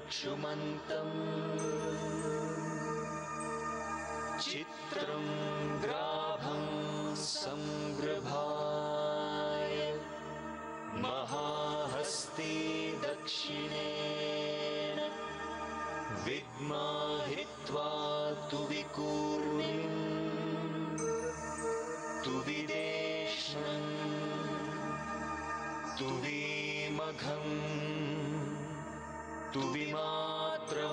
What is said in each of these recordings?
चक्षुमन्तम् चित्रं ग्राभं संगृभाय महाहस्ते दक्षिणेन विद्माहित्वा तु विकूर्मिं तु विदेष्णं तु विमघं तु विमात्रमवोभिः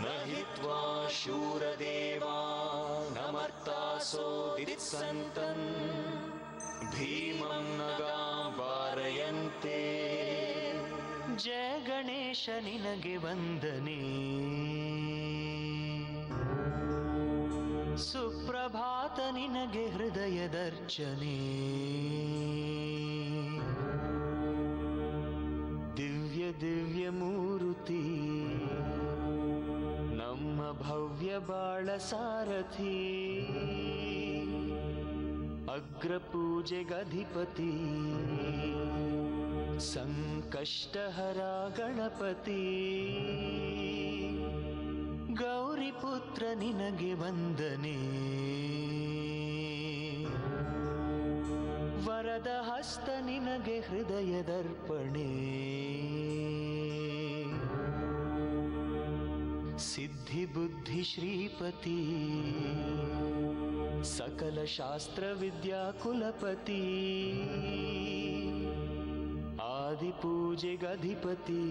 न हित्वा शूरदेवानमर्तासो दित्सन्तन् भीमं नगां वारयन्ते। जय गणेश निनगे ವಂದನೆ, ಸುಪ್ರಭಾತ ನಿನಗೆ ಹೃದಯದರ್ಚನೆ, ದಿವ್ಯ ದಿವ್ಯ ಮೂರುತಿ ನಮ್ಮ ಭವ್ಯ ಬಾಳ ಸಾರಥಿ, ಅಗ್ರಪೂಜೆಗಧಿಪತಿ ಸಂಕಷ್ಟಹರ ಗಣಪತಿ, ಗೌರಿಪುತ್ರ ನಿನಗೆ ವಂದನೆ, ವರದ ಹಸ್ತ ನಿನಗೆ ಹೃದಯದರ್ಪಣೆ, ಸಿದ್ಧಿ ಬುದ್ಧಿ ಶ್ರೀಪತಿ ಸಕಲ ಶಾಸ್ತ್ರ ವಿದ್ಯಾ ಕುಲಪತಿ, ಆದಿಪೂಜೆಗಧಿಪತಿ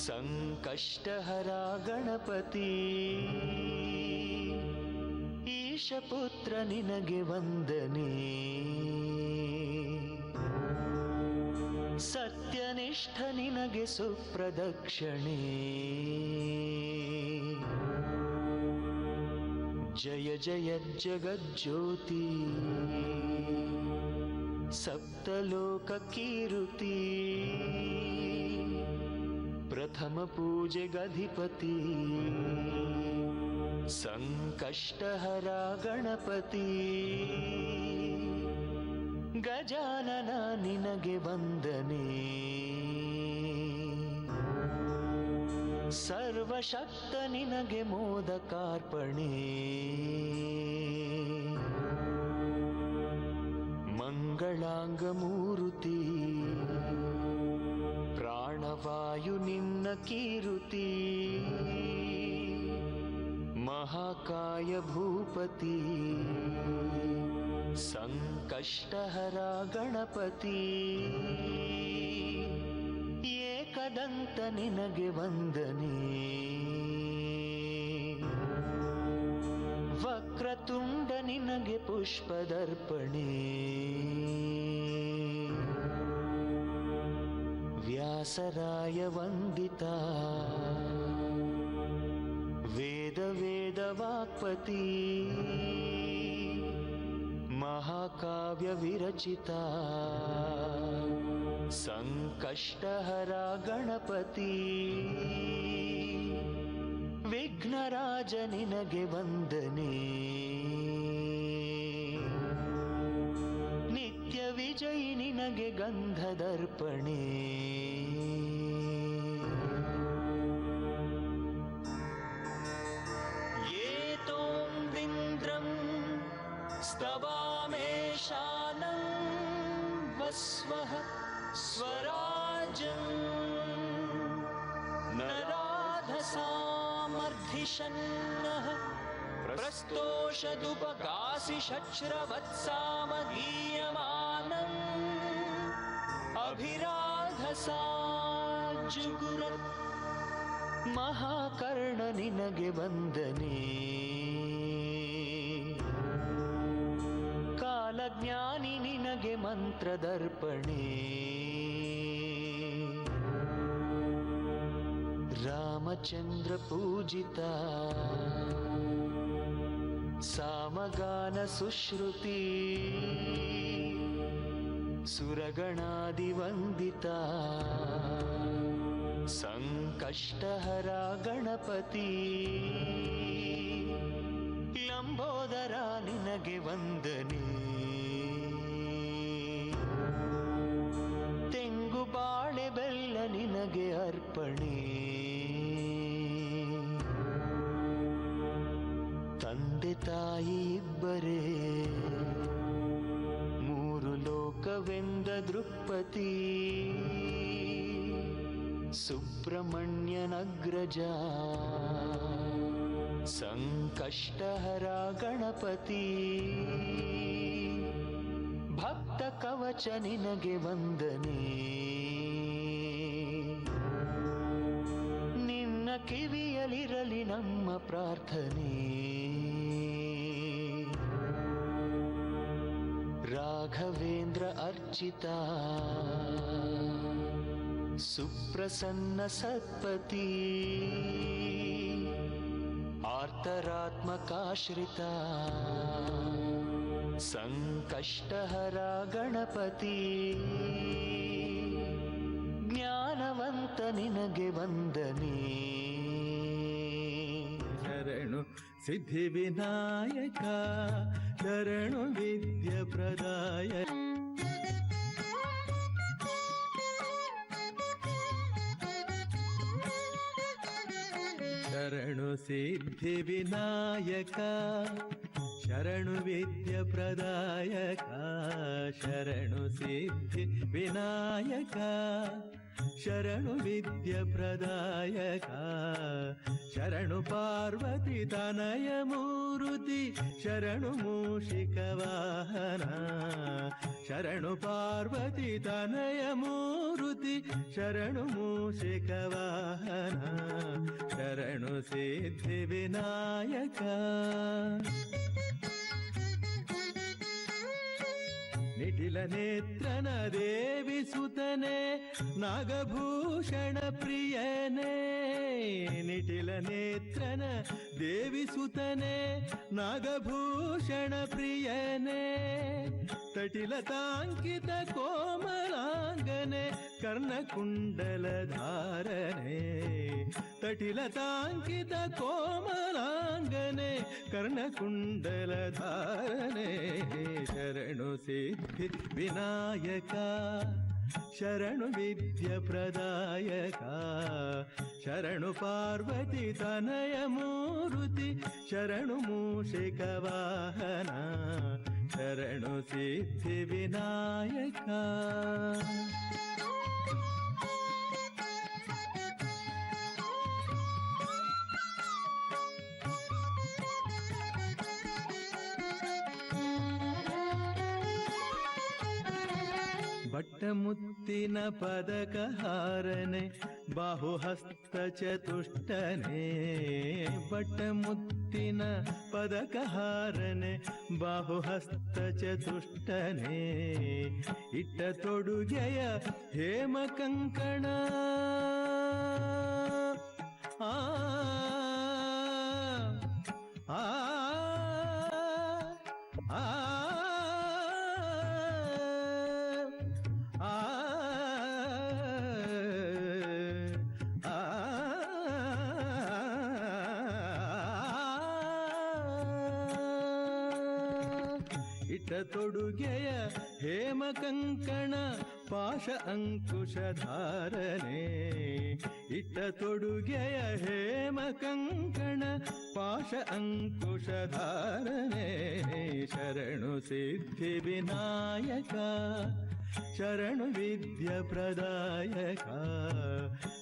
ಸಂಕಷ್ಟಹರ ಗಣಪತಿ, ಈಶಪುತ್ರ ನಿನಗೆ ವಂದನೆ, ಸತ್ಯನಿಷ್ಠ ನಿನಗೆ ಸುಪ್ರದಕ್ಷಿಣೆ, ಜಯ ಜಯ ಜಗಜ್ಯೋತಿ ಸಪ್ತಲೋಕ ಕೀರುತಿ, ಪ್ರಥಮ ಪೂಜೆಗಧಿಪತಿ ಸಂಕಷ್ಟಹರ ಗಣಪತಿ, ಗಜಾನನ ನಿನಗೆ ವಂದನೆ, ಸರ್ವಶಕ್ತ ನಿನಗೆ ಮೋದಕಾರ್ಪಣೆ, ಮಂಗಳಾಂಗ ಮೂರುತಿ ಪ್ರಾಣವಾಯು ನಿನ್ನ ಕೀರುತಿ, ಮಹಾಕಾಯ ಭೂಪತಿ ಸಂಕಷ್ಟಹರ ಗಣಪತಿ, ಏಕದಂತ ನಿನಗೆ ವಂದನೆ, ವಕ್ರತುಂಡ ನಿನಗೆ ಪುಷ್ಪದರ್ಪಣೆ, ವ್ಯಾಸರಾಯ ವಂದಿತ ವೇದ ವೇದ ವಾಕ್ಪತಿ, ಮಹಾಕಾವ್ಯ ವಿರಚಿತ ಸಂಕಷ್ಟಹರ ಗಣಪತಿ, ವಿಘ್ನರಾಜ ನಿನಗೆ ವಂದನೆ, ನಿತ್ಯ ವಿಜಯಿ ನಿನಗೆ ಗಂಧದರ್ಪಣೆ, ಏತೋಂದ್ರಿಂದ್ರಂ ಸ್ತವಾಮೇಶಾನಂ ವಸ್ವಃ ಸ್ವರಾಜಂ ನರಾಧಸಾಮರ್ಧಿಷನ್ನಃ ಪ್ರಸ್ತೋಷದುಪಗಾಸಿ ಶಚ್ರವತ್ಸಾಮಗೀಯಮಾನಂ ಅಭಿರಾಧಸಾ ಜುಗುರತ್, ಮಹಾಕರ್ಣ ನಿನಗೆ ವಂದನೆ, ಕಾಲಜ್ಞಾನಿ ನಿನಗೆ ಮಂತ್ರದರ್ಪಣೆ, ರಾಮಚಂದ್ರ ಪೂಜಿತ ಸಾಮಗಾನ ಸುಶ್ರುತಿ, ಸುರಗಣಾದಿ ವಂದಿತ ಸಂಕಷ್ಟಹರ ಗಣಪತಿ, ಲಂಬೋದರ ನಿನಗೆ ವಂದನೆ, ತೆಂಗುಬಾಳ ಶ್ರೀಪತಿ ಸುಬ್ರಹ್ಮಣ್ಯನಗ್ರಜ ಸಂಕಷ್ಟಹರ ಗಣಪತಿ ಭಕ್ತ ಕವಚ ನಿನಗೆ ವಂದನೆ ನಿನ್ನ ಕಿವಿಯಲಿರಲಿ ನಮ್ಮ ಪ್ರಾರ್ಥನೆ ರಾಘವೇಂದ್ರ ಅರ್ಚಿತ ಸುಪ್ರಸನ್ನ ಸತ್ಪತಿ ಆರ್ತರಾತ್ಮಕಾಶ್ರಿತ ಸಂಕಷ್ಟಹರ ಗಣಪತಿ ಜ್ಞಾನವಂತ ನಿನಗೆ ವಂದನೆ ಶರಣು ಸಿದ್ಧಿ ವಿನಾಯಕ ಶರಣು ವಿದ್ಯ ಪ್ರದಾಯ ಶರಣು ಸಿದ್ಧಿ ವಿನಾಯಕ ಶರಣು ವಿದ್ಯ ಪ್ರದಾಯಕ ಶರಣು ಸಿದ್ಧಿ ವಿನಾಯಕ ಶರಣು ವಿದ್ಯ ಪ್ರದಾಯಕ ಶರಣು ಪಾರ್ವತಿ ತನಯ ಮೂರುತಿ ಶರಣು ಮೂಷಿಕ ವಾಹನ ಶರಣು ಪಾರ್ವತಿ ತನಯ ಮೂರುತಿ ಶರಣು ಮೂಷಿಕ ವಾಹನ ಶರಣು ಸಿದ್ಧಿ ವಿನಾಯಕ ನಿಟಿಲ ನೇತ್ರನ ದೇವಿ ಸುತನೆ ನಾಗಭೂಷಣ ಪ್ರಿಯನೇ ನಿಟಿಲ ನೇತ್ರನ ದೇವಿ ಸುತನೆ ನಾಗಭೂಷಣ ಪ್ರಿಯನೇ ತಟಿಲತಾಂಕಿತ ಕೋಮಲಾಂಗನೆ ಕರ್ಣಕುಂಡಲ ಧಾರನೆ ತಟಿಲತಾಂಕಿತ ಕೋಮಲಾಂಗನೆ ಕರ್ಣಕುಂಡಲ ಧಾರನೆ ಶರಣು ಸಿದ್ಧಿ ವಿನಾಯಕ ಶರಣು ವಿದ್ಯ ಪ್ರದಾಯಕ ಶರಣು ಪಾರ್ವತಿ ತನಯ ಮೂರುತಿ ಶರಣು ಮೂಷಿಕ ವಾಹನ ಶರಣು ಸಿದ್ಧಿ ವಿನಾಯಕ ಬಟ್ಟಮುತ್ತಿನ ಪದಕಹಾರನೆ ಬಾಹುಹಸ್ತ ಚತುಷ್ಟನೆ ಬಟ್ಟಮುತ್ತಿನ ಪದಕಹಾರನೆ ಬಾಹುಹಸ್ತ ಚತುಷ್ಟನೆ ಇಟ್ಟ ತೊಡುಗೆಯ ಹೇಮ ಕಂಕಣ ಆ ಆ ಆ ತೊಡುಗೆಯ ಹೇಮ ಕಂಕಣ ಪಾಶ ಅಂಕುಶಧಾರನೆ ಇಟ್ಟ ತೊಡುಗೆಯ ಹೇಮ ಕಂಕಣ ಪಾಶ ಅಂಕುಶಧಾರನೆ ಶರಣು ಸಿದ್ಧಿ ವಿನಾಯಕ ಶರಣು ವಿದ್ಯ ಪ್ರದಾಯಕ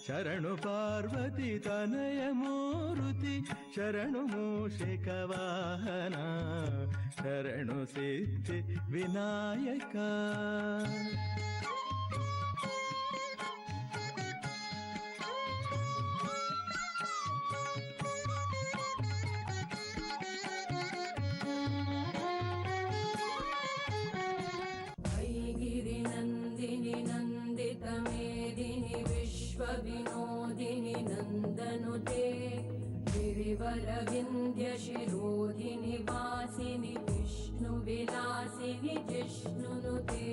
ಶರಣು ಪಾರ್ವತಿ ತನಯ ಮೂರುತಿ ಶರಣು ಮೂಷಿಕ ವಾಹನ ಶರಣು ಸಿದ್ಧಿ ವಿನಾಯಕ विनोदिनि नन्दनुते गिरिवरविन्द्य शिरोधिनि वासिनि विष्णुविलासिनि जिष्णुनुते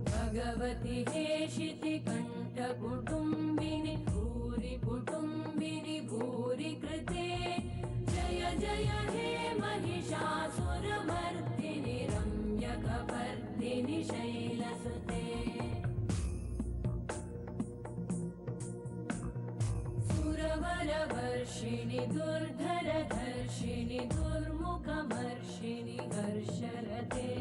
भगवति हेशिति कण्ठकुटुम्बिनि भूरि कुटुम्बिनि भूरि कृते जय जय हे महिषासुरमर्दिनि रम्यकपर्दिनि शैलसुते वर्षिणि दुर्धरधर्षिणि दुर्मुखमर्षिणि हर्षरते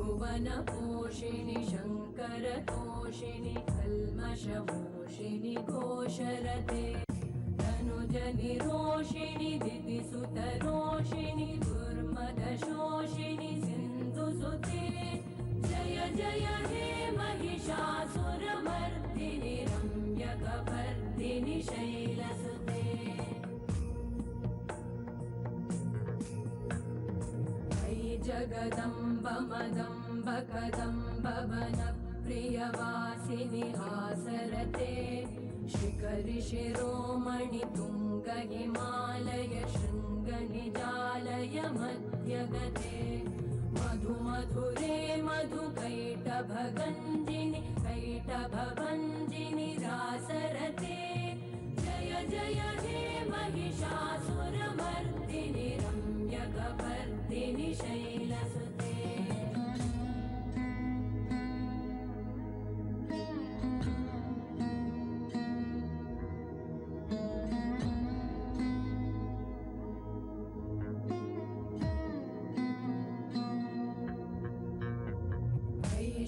त्रिभुवनपोषिणि शङ्करतोषिणि कल्मषमोषिणि घोषरते तनुजनिरोषिणि दितिसुतरोषिणि दुर्मदशोषिणि सिन्धुसुते जय जय हे महिषासुरमर्दिनि रम्यकपर्दिनि शैलसुते अयि जगदम्ब मदम्ब कदम्ब वनप्रियवासिनि हासरते शिखरि शिरोमणि तुङ्ग हिमालय शृङ्ग निजालय मध्यगते मधु मधुरे मधु कैटभगञ्जिनि कैटभभञ्जिनि रासरते जय जय हे महिषासुरमर्दिनि रम्यकपर्दिनि शैलसुते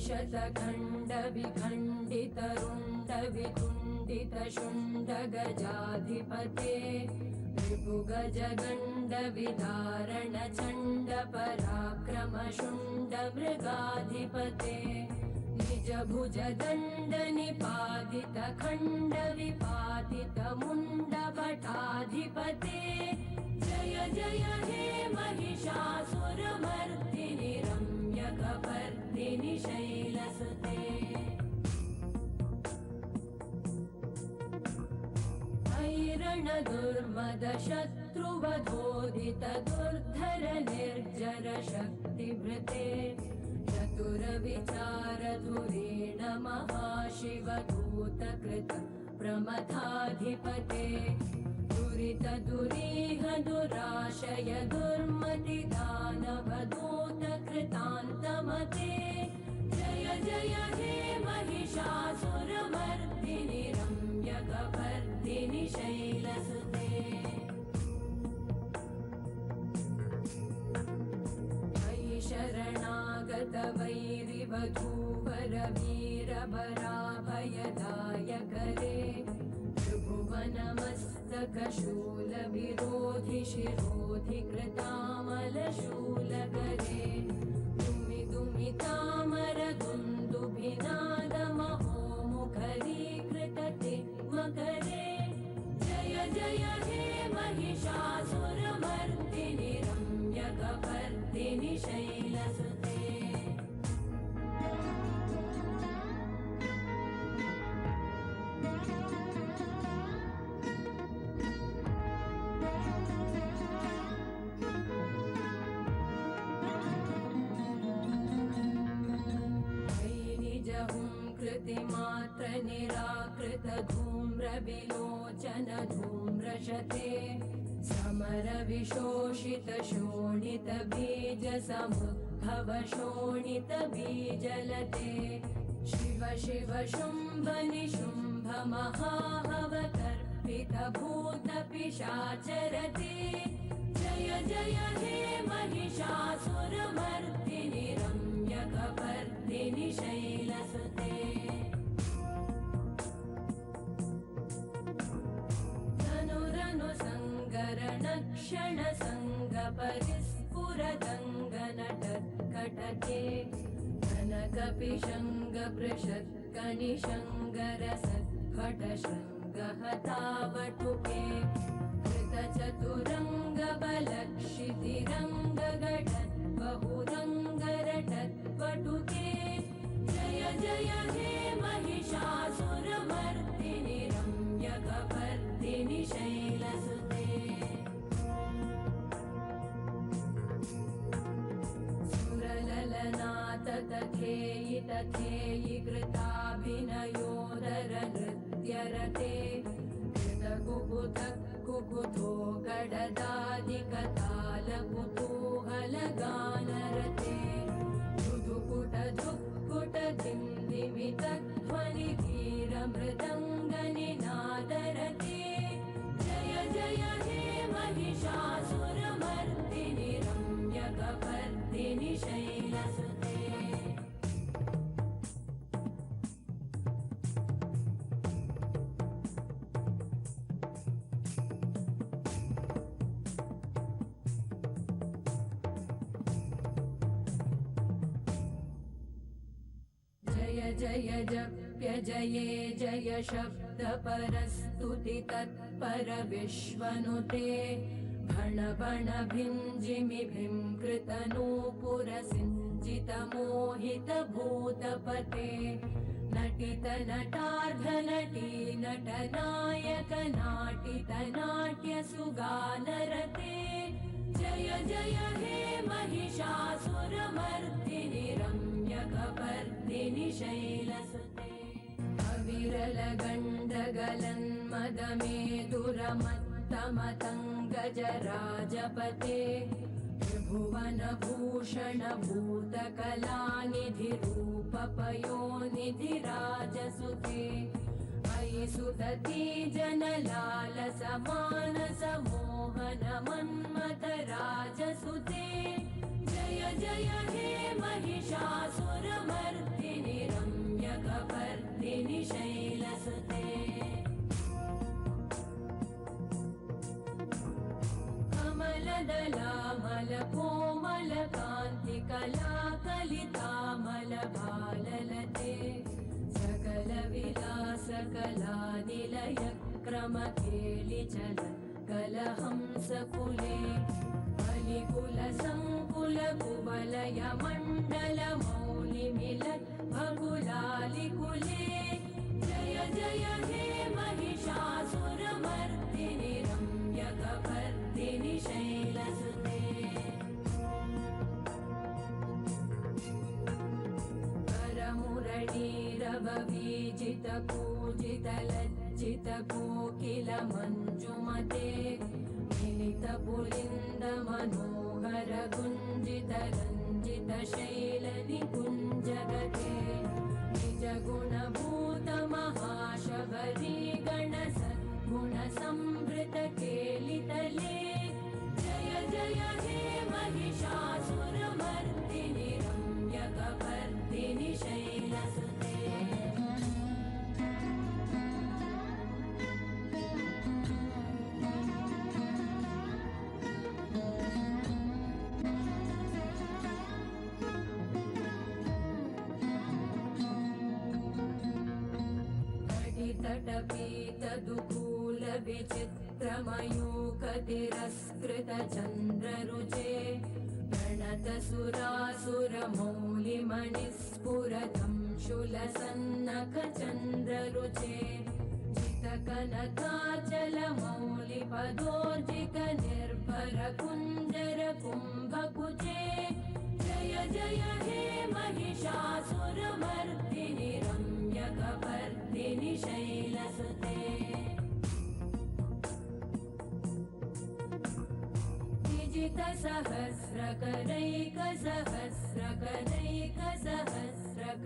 शतखण्ड विखण्डित रुण्ड विकुण्डित शुण्ड गजाधिपते रिपुगज गण्ड विदारण चण्ड पराक्रम शुण्ड मृगाधिपते निज भुज दण्ड निपातित खण्ड विपातित मुण्ड भटाधिपते जय जय हे महिषासुरमर्दिनि रम्यकपर्दिनि शैलसुते ऐरण दुर्मद शत्रुवधोदित दुर्धर निर्जर शक्तिभृते चतुर विचार धुरेण महाशिवदूतकृत प्रमथाधिपते दुरित दुरीह दुराशय दुर्मति दानवदूत कृतान्तमते जय जय हे महिषासुरमर्दिनि रम्यकपर्दिनि शैलसुते मयि शरणागत वैरिवधूवर वीरभराभयदायकरे त्रिभुवनमस्तकशूलविरोधि शिरोधि कृतामलशूलकरे दुमि दुमि तामर दुन्दुभिनादमहोमुखरीकृतते मकरे जय जय हे महिषासुरमर्दिनि रम्यकपर्दिनि शैलसुते कृतिमात्र निराकृत धूम्र विलोचन धूम्रशते समर विशोषित शोणित बीज समुद्भव शोणित बीजलते शिव शिव शुम्भ निशुम्भ महाहव तर्पित भूत पिशाचरते जय जय हे महिषासुरमर्दिनि रम्यकपर्दिनि शैलसुते धनुरनु सङ्गरण क्षण सङ्ग परिस्फुरदङ्गनटत्कटके कनकपिशङ्ग पृषत्कनिशङ्गरसत्फट शृङ्गहतावटुके कृतचतुरङ्ग बलक्षितिरङ्गघटत् बहुरङ्गरटत्पटुके जय जय हे महिषासुरमर्दिनि रम्यकपर्दिनि शैलसुते सुरललनाथ तथेयि तथेयि कृताभिनयोदर नृत्यरते कृतकुकुथः कुकुथो गडदादिकतालकुतूहलगानरते धुधुकुट धुक्कुट दिन्दिमितध्वनि धीरमृदङ्गनिनादरते जय जय हे महिषासुरमर्दिनि रम्यकपर्दिनि शैलसुते जय जप्य जये जय शब्दपरस्तुति तत्पर विश्वनुते भण भण भिञ्जिमिभिं कृतनूपुरसिञ्चितमोहितभूतपते नटित नटार्धनटी नटनायक नाटित नाट्यसुगानरते जय जय हे महिषासुरमर्दिनि रम्यकपर्दिनि शैलसुते अविरलगण्डगलन्मदमेदुरमत्तमतङ्गजराजपते त्रिभुवनभूषण भूतकलानिधिरूपपयोनिधिराजसुते अयि सुदती जनलालसमानसमोहन मन्मथराजसुते जय जय हे महिषासुरमर्दिनि रम्यकपर्दिनि शैलसुते कमलदलामलकोमलकान्तिकलाकलितामलभाललते सकलविलासकलानिलयक्रमकेलिचल कलहंसकुले बलिकुलसङ्कुलकुवलयमण्डलमौलिमिलत् भकुलालिकुले जय जय हे महिषासुरमर्दिनि रम्यकपर्दिनि शैलसुते करमुरळीरववीजितपूजितलज्जितकोकिलमञ्जुमते मिलितपुलिन्दमनोहरगुञ्जितरञ्जितशैलनिकुञ्जगते निजगुणभूतमहाशबरी गणसद्गुणसंवृतकेलितले जय जय हे महिषासुरमर्दिनि रम्यकपर्दिनि शैलसुते तटपीतदुकूलविचित्रमयूकतिरस्कृतचन्द्ररुचे प्रणतसुरासुरमौलिमणिस्फुरतं शूलसन्नखचन्द्ररुचे जितकनकाचलमौलिपदोर्जितनिर्भरकुञ्जरकुम्भकुचे जय जय हे महिषासुरमर्दिनि रम्यकपर्दिनि शैलसुते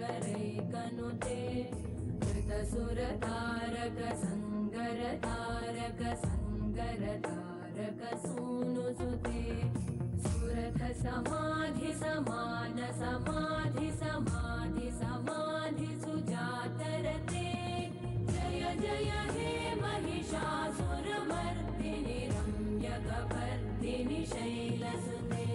सहस्रकरैकसहस्रकरैकसहस्रकरैकनुते कृतसुरतारकसङ्गरतारकसङ्गरतारकसूनुसुते सुरथ समाधि समान समाधि समाधि समाधि सुजातरते जय जय हे महिषासुरमर्दिनि रम्यकपर्दिनि शैलसुते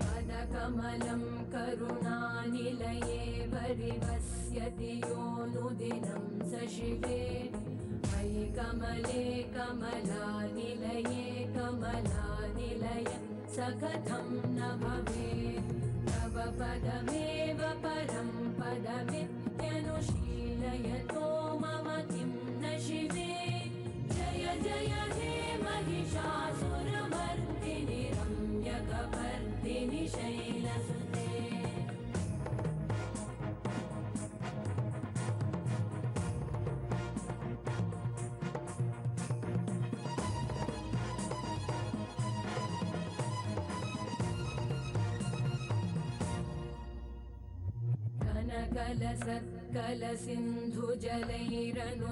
पदकमलं करुणानिलये वरिवस्यति योऽनुदिनं स शिवे मयि कमले कमलानिलये कमलानिलय स कथं न भवेत् तव पदमेव परं पदमित्यनुशीलयतो मम किं न शिवे जय जय हे महिषासुरमर्दिनि रम्यकपर्दिनि शैलसुते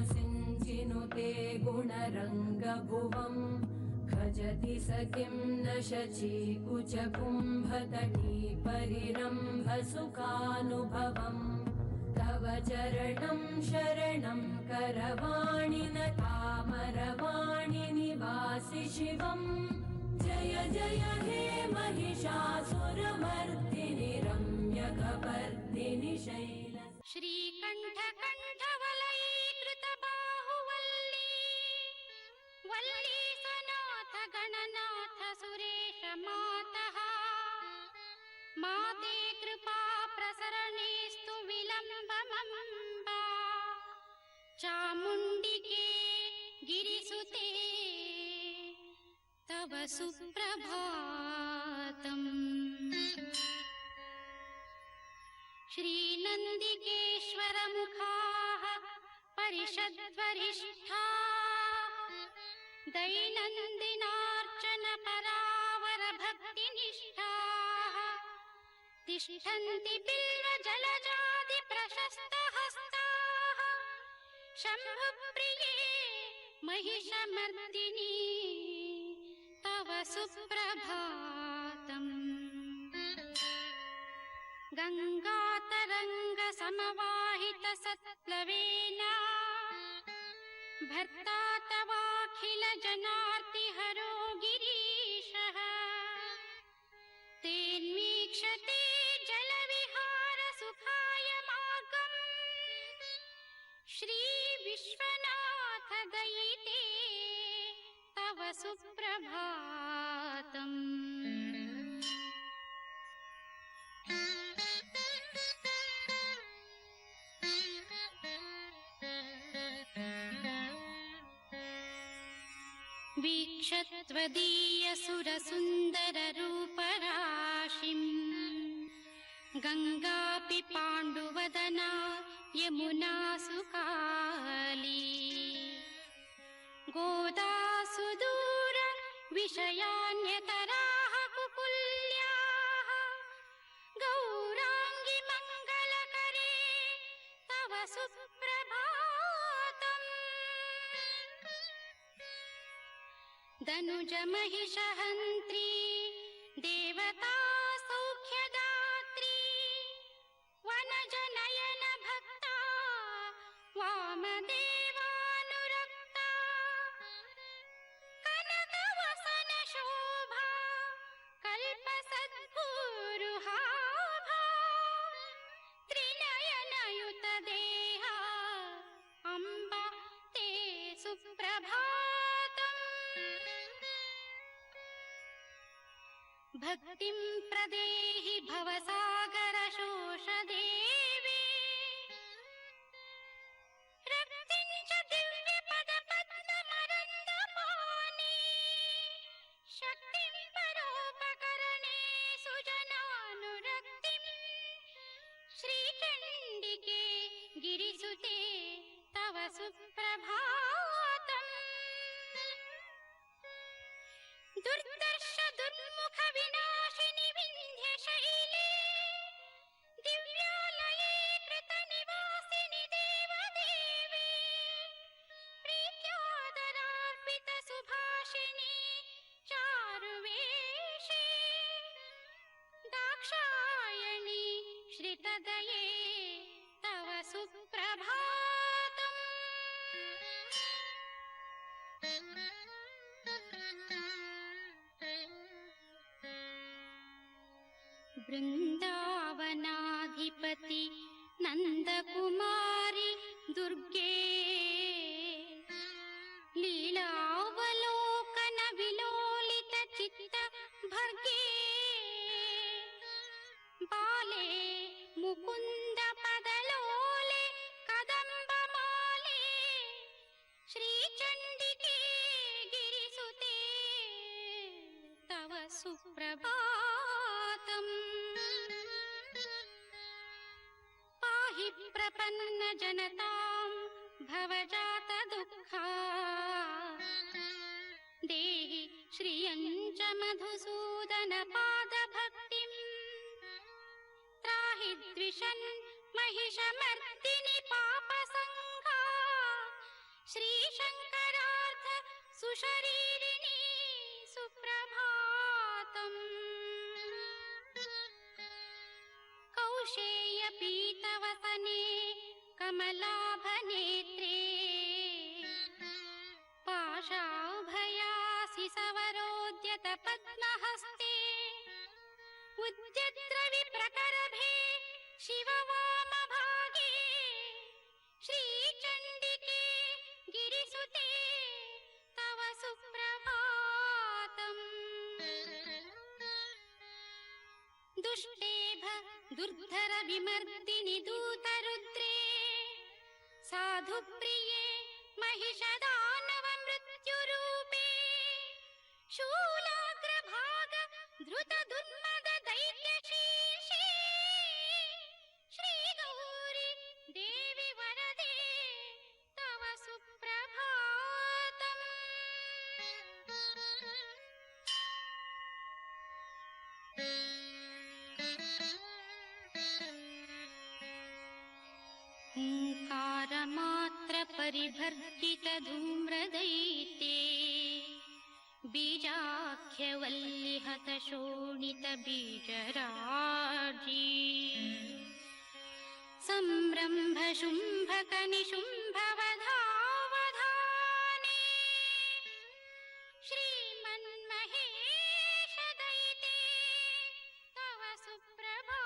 कलसत्कलसिन्धुजलैरनुसिञ्चिनुते गुणरङ्गभुवं भजति स किं न शचीकुचकुम्भतटी परिरम्भसुखानुभवम् तव चरणं शरणं करवाणि न तामरवाणि निवासि शिवम् जय जय जय हे महिषासुरमर्दिनि रम्यकपर्दिनि शैल श्रीकण्ठकण्ठवलयीकृत बाहुवल्ली वल्ली सनाथ गणनाथ सुरेश मातः माते कृपा प्रसरणेस्तु विलम्बमम्बा चामुण्डिके गिरिसुते तव सुप्रभातम् श्रीनन्दिकेश्वरमुखाः परिषद्वरिष्ठाः दैनन्दिनार्चनपरावरभक्तिनिष्ठाः तिष्ठन्ति बिल्वजलजादिप्रशस्तहस्ताः शम्भुप्रिये महिषमर्दिनी तव सुप्रभातम् गङ्गातरङ्गसमवाहित सत्प्लवेन भर्ता तवाखिल जनार्तिहरो गिरीशः तेन्वीक्षते जलविहार सुखाय मार्गम् श्रीविश्वनाथ दयिते तव सुप्रभातम् वीक्षत्वदीयसुरसुन्दररूपराशिम् गङ्गापि पाण्डुवदना यमुना सुकाली गोदा सुदूर विषयान्यतराः कुकुल्याः गौराङ्गी मङ्गलकरे तव सुप्रभातम् दनुज महिषहन्त्री देवता सौख्यदात्री वनजनयन भक्ता वामदेवानुरक्ता कनकवसन शोभा कल्पसद्गुरुहाभा त्रिनयनयुत देहा अम्बा ते सुप्रभातम् भक्तिं प्रदेहि भवसागरशोषदेवे रक्तिं च दिव्यपदपद्ममरन्दपाणि शक्तिं परोपकरणे सुजनानुरक्तिं श्रीचण्डिके गिरिसुते तव सुप्रभातम् दुर्दर्श दुर्मुख विनाशिनि विन्ध्यशैले दिव्यालये कृतनिवासिनि देवदेवे प्रीत्यादरार्पित सुभाषिनि चारुवेशे दाक्षायणि श्रितदये तव सुप्रभातम् वृन्दावनाधिपति नन्दकुमारि दुर्गे लीलावलोकन विलोलित चित्त भर्गे बाले मुकुन्द पदलोले कदम्बमाले श्रीचण्डिके गिरिसुते तव सुप्रभातम् पाहि प्रपन्न जनतां भवजात दुःखा देहि श्रियं च मधुसूदन पादभक्तिं त्राहि द्विषन् महिषमर्दिनि पापसङ्घा श्रीशङ्करार्थ सुशरीरिणी सुप्रभातम् कौशेयपीतवसने कमलाभनेत्रे पाशाभयासि सवरोद्यत पद्म दुर्धर विमर्दिनि दूतरुद्रे साधुप्रिये महिषदानव मृत्युरूपे शूलाग्रभाग धृत दुर्मद दैत्यशीर्षे श्रीगौरि देवि वरदे तव सुप्रभातम्। ओंकारमात्र परिभर्जित धूम्रदैत्ये बीजाख्यवल्लिहत शोणित बीजराजी संरम्भ शुम्भक निशुम्भवधावधाने श्रीमन्महेश दयिते तव सुप्रभातम्।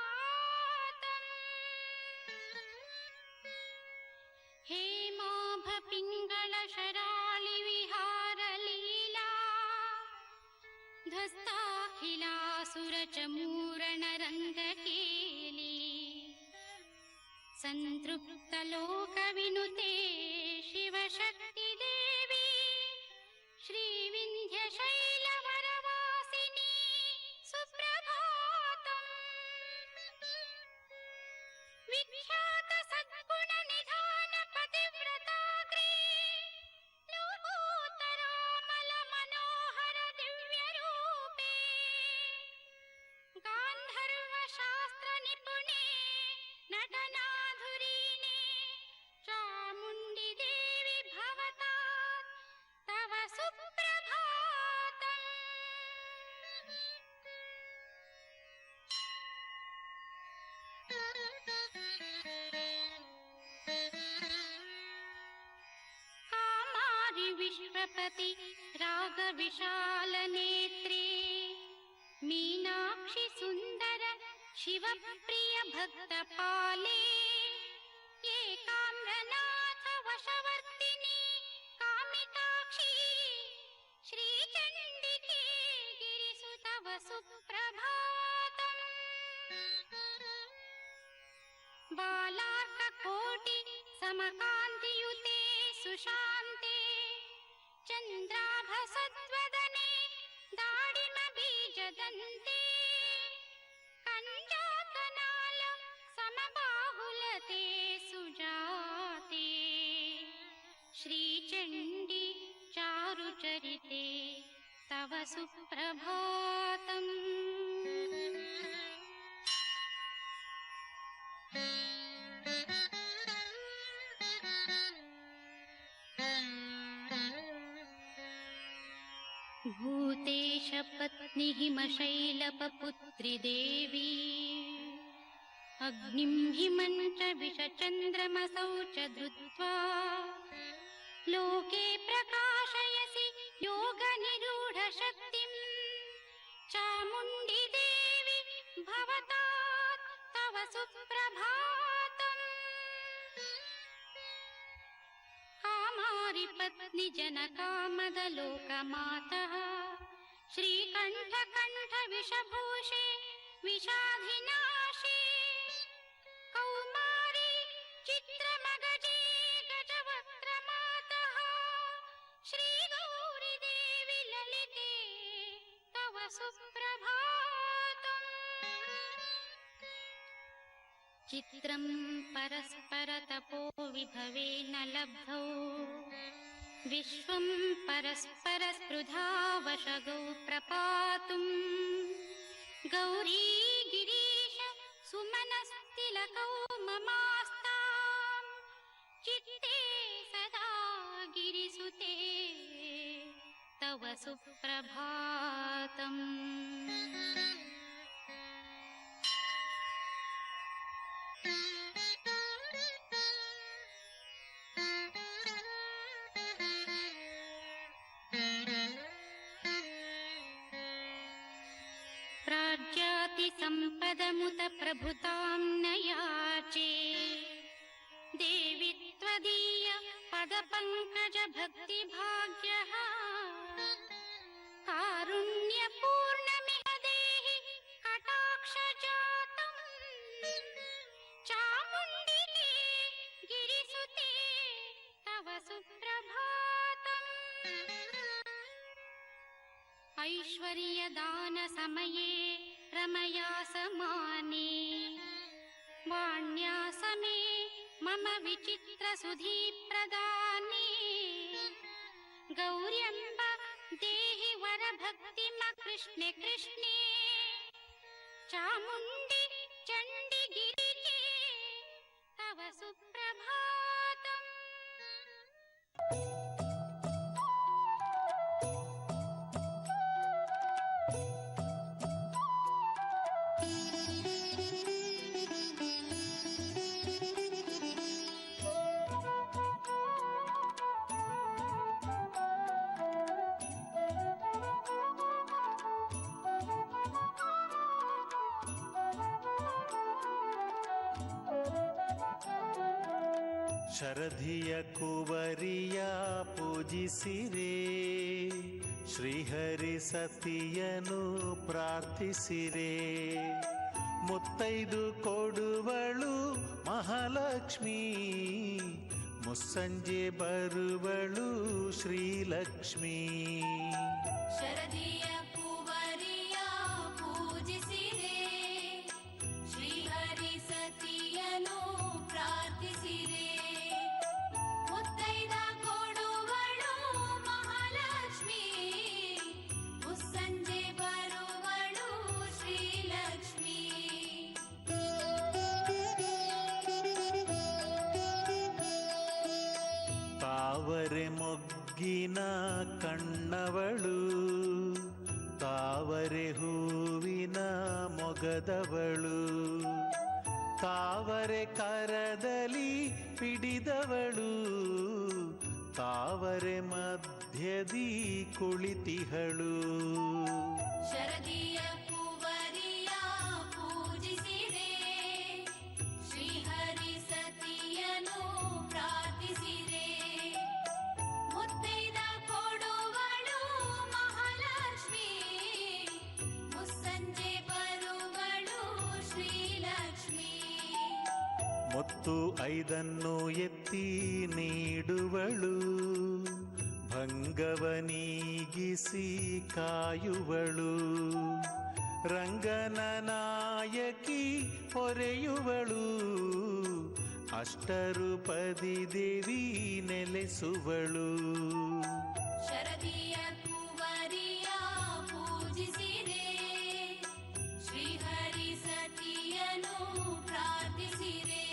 हेमाभ पिङ्गळ शराळि विहार लीला ध्वस्ताखिलासुर चमूरण रङ्गकेली सन्तृप्त लोक विनुते शिवशक्ति देवी श्रीविन्ध्य शैलवरवासिनी सुप्रभातम्। विख्यात सद्गुण निधान पतिव्रताग्रे लोकोत्तरामल मनोहर दिव्यरूपे गान्धर्व शास्त्र निपुणे नटनाधुरीने चामुण्डी देवी भवतात् तव सुप्रभातम्। कामारि विश्वपति राग विशाल नेत्रे मीनाक्षि सुन्दर शिव प्रिय भक्त पाले एकाम्रनाथ वशवर्तिनी कामिताक्षी श्रीचण्डिके गिरिसुतव सुप्रभातम्। बालार्ककोटि समकान्तियुते सुशान्ते चन्द्राभसद्वदने दाडिम बीजदन्ते कञ्जातनाल समबाहुलते सुजाते श्रीचण्डी चारुचरिते तव सुप्रभातम्। भूतेश पत्नी हिमशैलपपुत्री देवी अग्निं हिमञ्च विषचन्द्रमसौ च धृत्वा लोके प्रकाशयसि योगनिरूढशक्तिं चामुण्डी देवी भवतात् तव सुप्रभातम्। कामारि पत्नी जनकामद लोकमातः श्रीकण्ठकण्ठ विषभूषे विषाधिनाशे कौमारी चित्रमगजे गजवक्त्रमातः श्रीगौरि देवी ललिते तव सुप्रभातम्। चित्रं परस्पर तपो विभवेन लब्धौ विश्वं परस्पर स्पृधा वशगौ प्रपातुम् गौरी गिरीश सुमनस्तिलकौ ममास्ताम् चित्ते सदा गिरिसुते तव सुप्रभातम्। सम्पदमुत प्रभुतां न याचे देवि त्वदीय पदपङ्कज भक्तिभाग्यः कारुण्यपूर्णमिह देहि कटाक्षजातम् ऐश्वर्यदानसमये रमया समाने वाण्या समे मम विचित्रसुधीप्रदाने गौर्यम्ब देहि वरभक्तिम कृष्णे कृष्णे चामुण्डि चण्डिगिरिके तव सुप्रभातम्। ಶರಧಿಯ ಕುವರಿಯ ಪೂಜಿಸಿರೆ, ಶ್ರೀಹರಿ ಸತಿಯನು ಪ್ರಾರ್ಥಿಸಿರೆ. ಮುತ್ತೈದು ಕೊಡುವಳು ಮಹಾಲಕ್ಷ್ಮೀ, ಮುಸ್ಸಂಜೆ ಬರುವಳು ಶ್ರೀಲಕ್ಷ್ಮೀ. ಶರದಿಯ ಕುವರಿಯ ಪೂಜಿಸಿರೆ, ಶ್ರೀಹರಿ ಸತಿಯನು ಪ್ರಾರ್ಥಿಸಿರೆ. ಮುತ್ತೈದ ಕೊಡುವಳು ಮಹಾಲಕ್ಷ್ಮೀ, ಮುಸ್ಸಂಜೆ ಬರುವಳು ಶ್ರೀಲಕ್ಷ್ಮೀ. ತಾವರೆ ಮೊಗ್ಗಿನ ಕಣ್ಣವಳು, ತಾವರೆ ಹೂವಿನ ಮೊಗದವಳು, ತಾವರೆ ಕರದಲ್ಲಿ ಪಿಡಿದವಳು, ತಾವರೆ ಮಧ್ಯದಿ ಕುಳಿತಿಹಳು. ಶರದಿಯ ಕುವರಿಯ ಪೂಜಿಸಿರೆ, ಶ್ರೀಹರಿ ಸತಿಯನು ಪ್ರಾರ್ಥಿಸಿರೆ. ಮುತ್ತೈದ ಕೊಡುವಳು ಮಹಾಲಕ್ಷ್ಮೀ, ಮುಸ್ಸಂಜೆ ಬರುವಳು ಶ್ರೀಲಕ್ಷ್ಮೀ. ಮುತ್ತು ಐದನ್ನು ಎತ್ತಿ ನೀಡುವಳು, ಭಂಗವನೀಗಿಸಿ ಕಾಯುವಳು. ರಂಗನ ನಾಯಕಿ ಹೊರೆಯುವಳು, ಅಷ್ಟರೂಪದಿ ದೇವಿ ನೆಲೆಸುವಳು. ಶರದಿಯ ಕುವರಿಯ ಪೂಜಿಸಿರೆ, ಶ್ರೀಹರಿ ಸತಿಯನು ಪ್ರಾರ್ಥಿಸಿರೆ.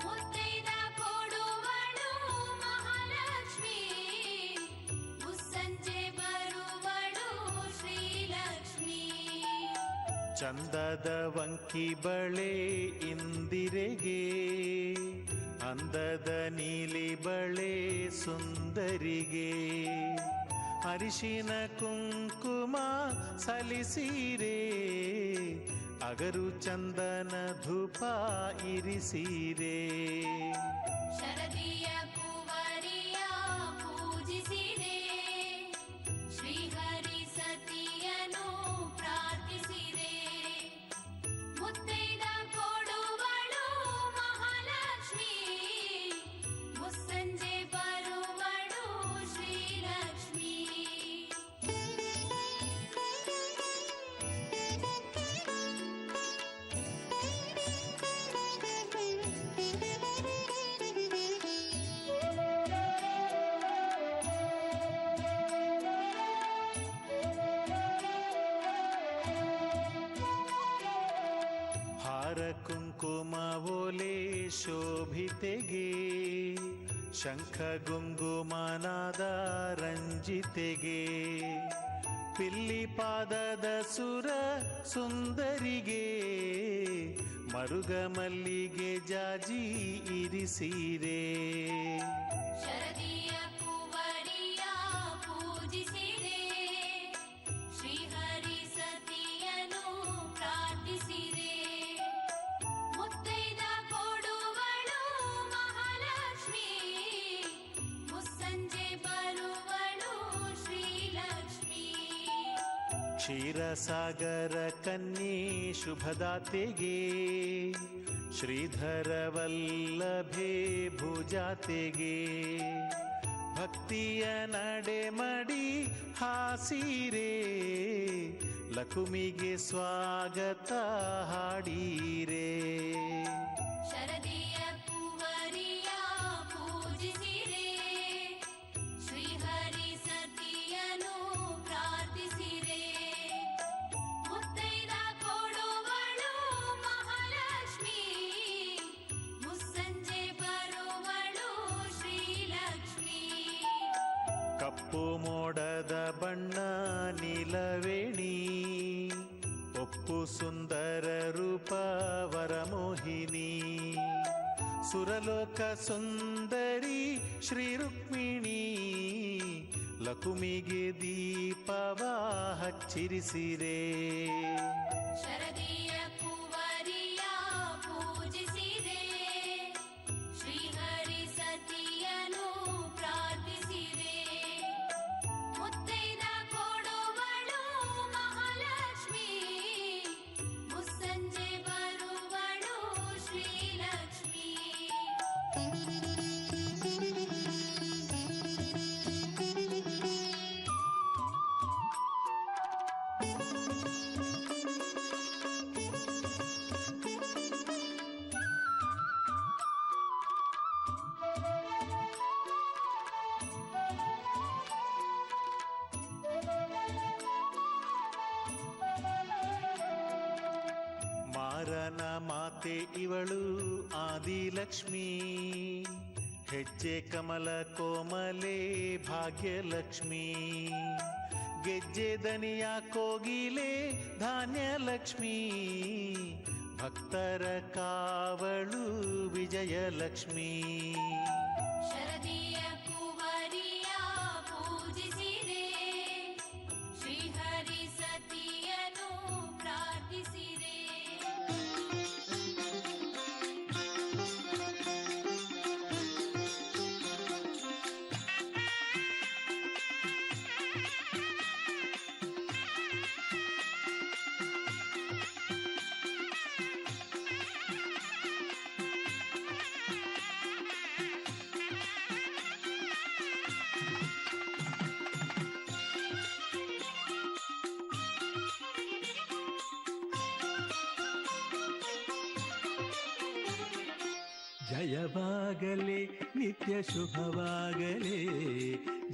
ಮುತ್ತೈದ ಕೊಡುವಳು ಮಹಾಲಕ್ಷ್ಮೀ, ಮುಸ್ಸಂಜೆ ಬರುವಳು ಶ್ರೀಲಕ್ಷ್ಮೀ. ಚಂದದ ವಂಕಿ ಬಳೆ ಇಂದಿರೆಗೆ, ಅಂದದ ನೀಲಿ ಬಳೆ ಸುಂದರಿಗೆ. ಅರಿಶಿನ ಕುಂಕುಮ ಸಲಿಸಿರೆ, ಅಗರು ಚಂದನ ಧೂಪ ಇರಿಸಿರೆ. ಶರದಿಯ ಕುವರಿಯ ಪೂಜಿಸಿರೆ, ಶ್ರೀಹರಿ ಸತಿಯನು ಪ್ರಾರ್ಥಿಸಿರೆ. ಮುತ್ತೈದ ಕೊಡುವಳು ಮಹಾಲಕ್ಷ್ಮೀ, ಮುಸ್ಸಂಜೆ ಬರುವಳು ಶ್ರೀಲಕ್ಷ್ಮೀ. ಹಾರ ಕುಂಕುಮ ಓಲೆ ಶೋಭಿತೆಗೆ, ಶಂಖ ಗುಂಗುಮನಾದ ರಂಜಿತೆಗೆ. ಪಿಲ್ಲಿ ಪಾದದ ಸುರ ಸುಂದರಿಗೆ, ಮರುಗ ಮಲ್ಲಿಗೆ ಜಾಜಿ ಇರಿಸಿರೆ. ಶರದಿಯ ಕುವರಿಯ ಪೂಜಿಸಿರೆ, ಶ್ರೀಹರಿ ಸತಿಯನು ಪ್ರಾರ್ಥಿಸಿರೆ. ಮುತ್ತೈದ ಕೊಡುವಳು ಮಹಾಲಕ್ಷ್ಮೀ, ಮುಸ್ಸಂಜೆ ಬರುವಳು ಶ್ರೀಲಕ್ಷ್ಮೀ. ಕ್ಷೀರಸಾಗರ ಕನ್ಯೆ ಶುಭದಾತೆಗೆ, ಶ್ರೀಧರ ವಲ್ಲಭೆ ಭುಜಾತೆಗೆ. ಭಕ್ತ ಭಕ್ತಿಯ ನಡೆಮಡಿ ಹಾಸಿರೇ, ಲಕುಮಿಗೆ ಸ್ವಾಗತ ಹಾಡೀರೇ. ಶರದಿಯ ಕುವರಿಯ ಪೂಜಿಸಿರೆ, ಶ್ರೀಹರಿ ಸತಿಯನು ಪ್ರಾರ್ಥಿಸಿರೆ. ಮುತ್ತೈದ ಕೊಡುವಳು ಮಹಾಲಕ್ಷ್ಮಿ, ಮುಸ್ಸಂಜೆ ಬರುವಳು ಶ್ರೀಲಕ್ಷ್ಮಿ. ಕಪ್ಪು ಮೋಡದ ಬಣ್ಣ ನೀಲವೇಣಿ, ಒಪ್ಪು ಸುಂದರ ರೂಪ ವರಮೋಹಿನಿ. ಸುರಲೋಕ ಸುಂದರಿ ಶ್ರೀ ರುಕ್ಮಿಣಿ, ಲಕುಮಿಗೆ ದೀಪವ ಹಚ್ಚಿರಿಸಿರೆ. ಶರದಿಯ ಕುವರಿಯ ಪೂಜಿಸಿರೆ, ಶ್ರೀಹರಿ ಸತಿಯನು ಪ್ರಾರ್ಥಿಸಿರೆ. ಮುತ್ತೈದ ಕೊಡುವಳು ಮಹಾಲಕ್ಷ್ಮಿ, ಮುಸ್ಸಂಜೆ ಬರುವಳು ಶ್ರೀಲಕ್ಷ್ಮಿ. ಮಾರನ ಮಾತೆ ಇವಳು ಆದಿಲಕ್ಷ್ಮಿ, ಹೆಜ್ಜೆ ಕಮಲ ಕೋಮಲೆ ಭಾಗ್ಯಲಕ್ಷ್ಮಿ. ಗೆಜ್ಜೆ ದನಿಯ ಕೋಗಿಲೆ ಧಾನ್ಯಲಕ್ಷ್ಮಿ, ಭಕ್ತರ ಕಾವಳು ವಿಜಯಲಕ್ಷ್ಮಿ. ಶರದಿಯ ಕುವರಿಯ ಪೂಜಿಸಿರೆ, ಶ್ರೀಹರಿ ಸತಿಯನು ಪ್ರಾರ್ಥಿಸಿರೆ. ಜಯವಾಗಲಿ ನಿತ್ಯ ಶುಭವಾಗಲಿ,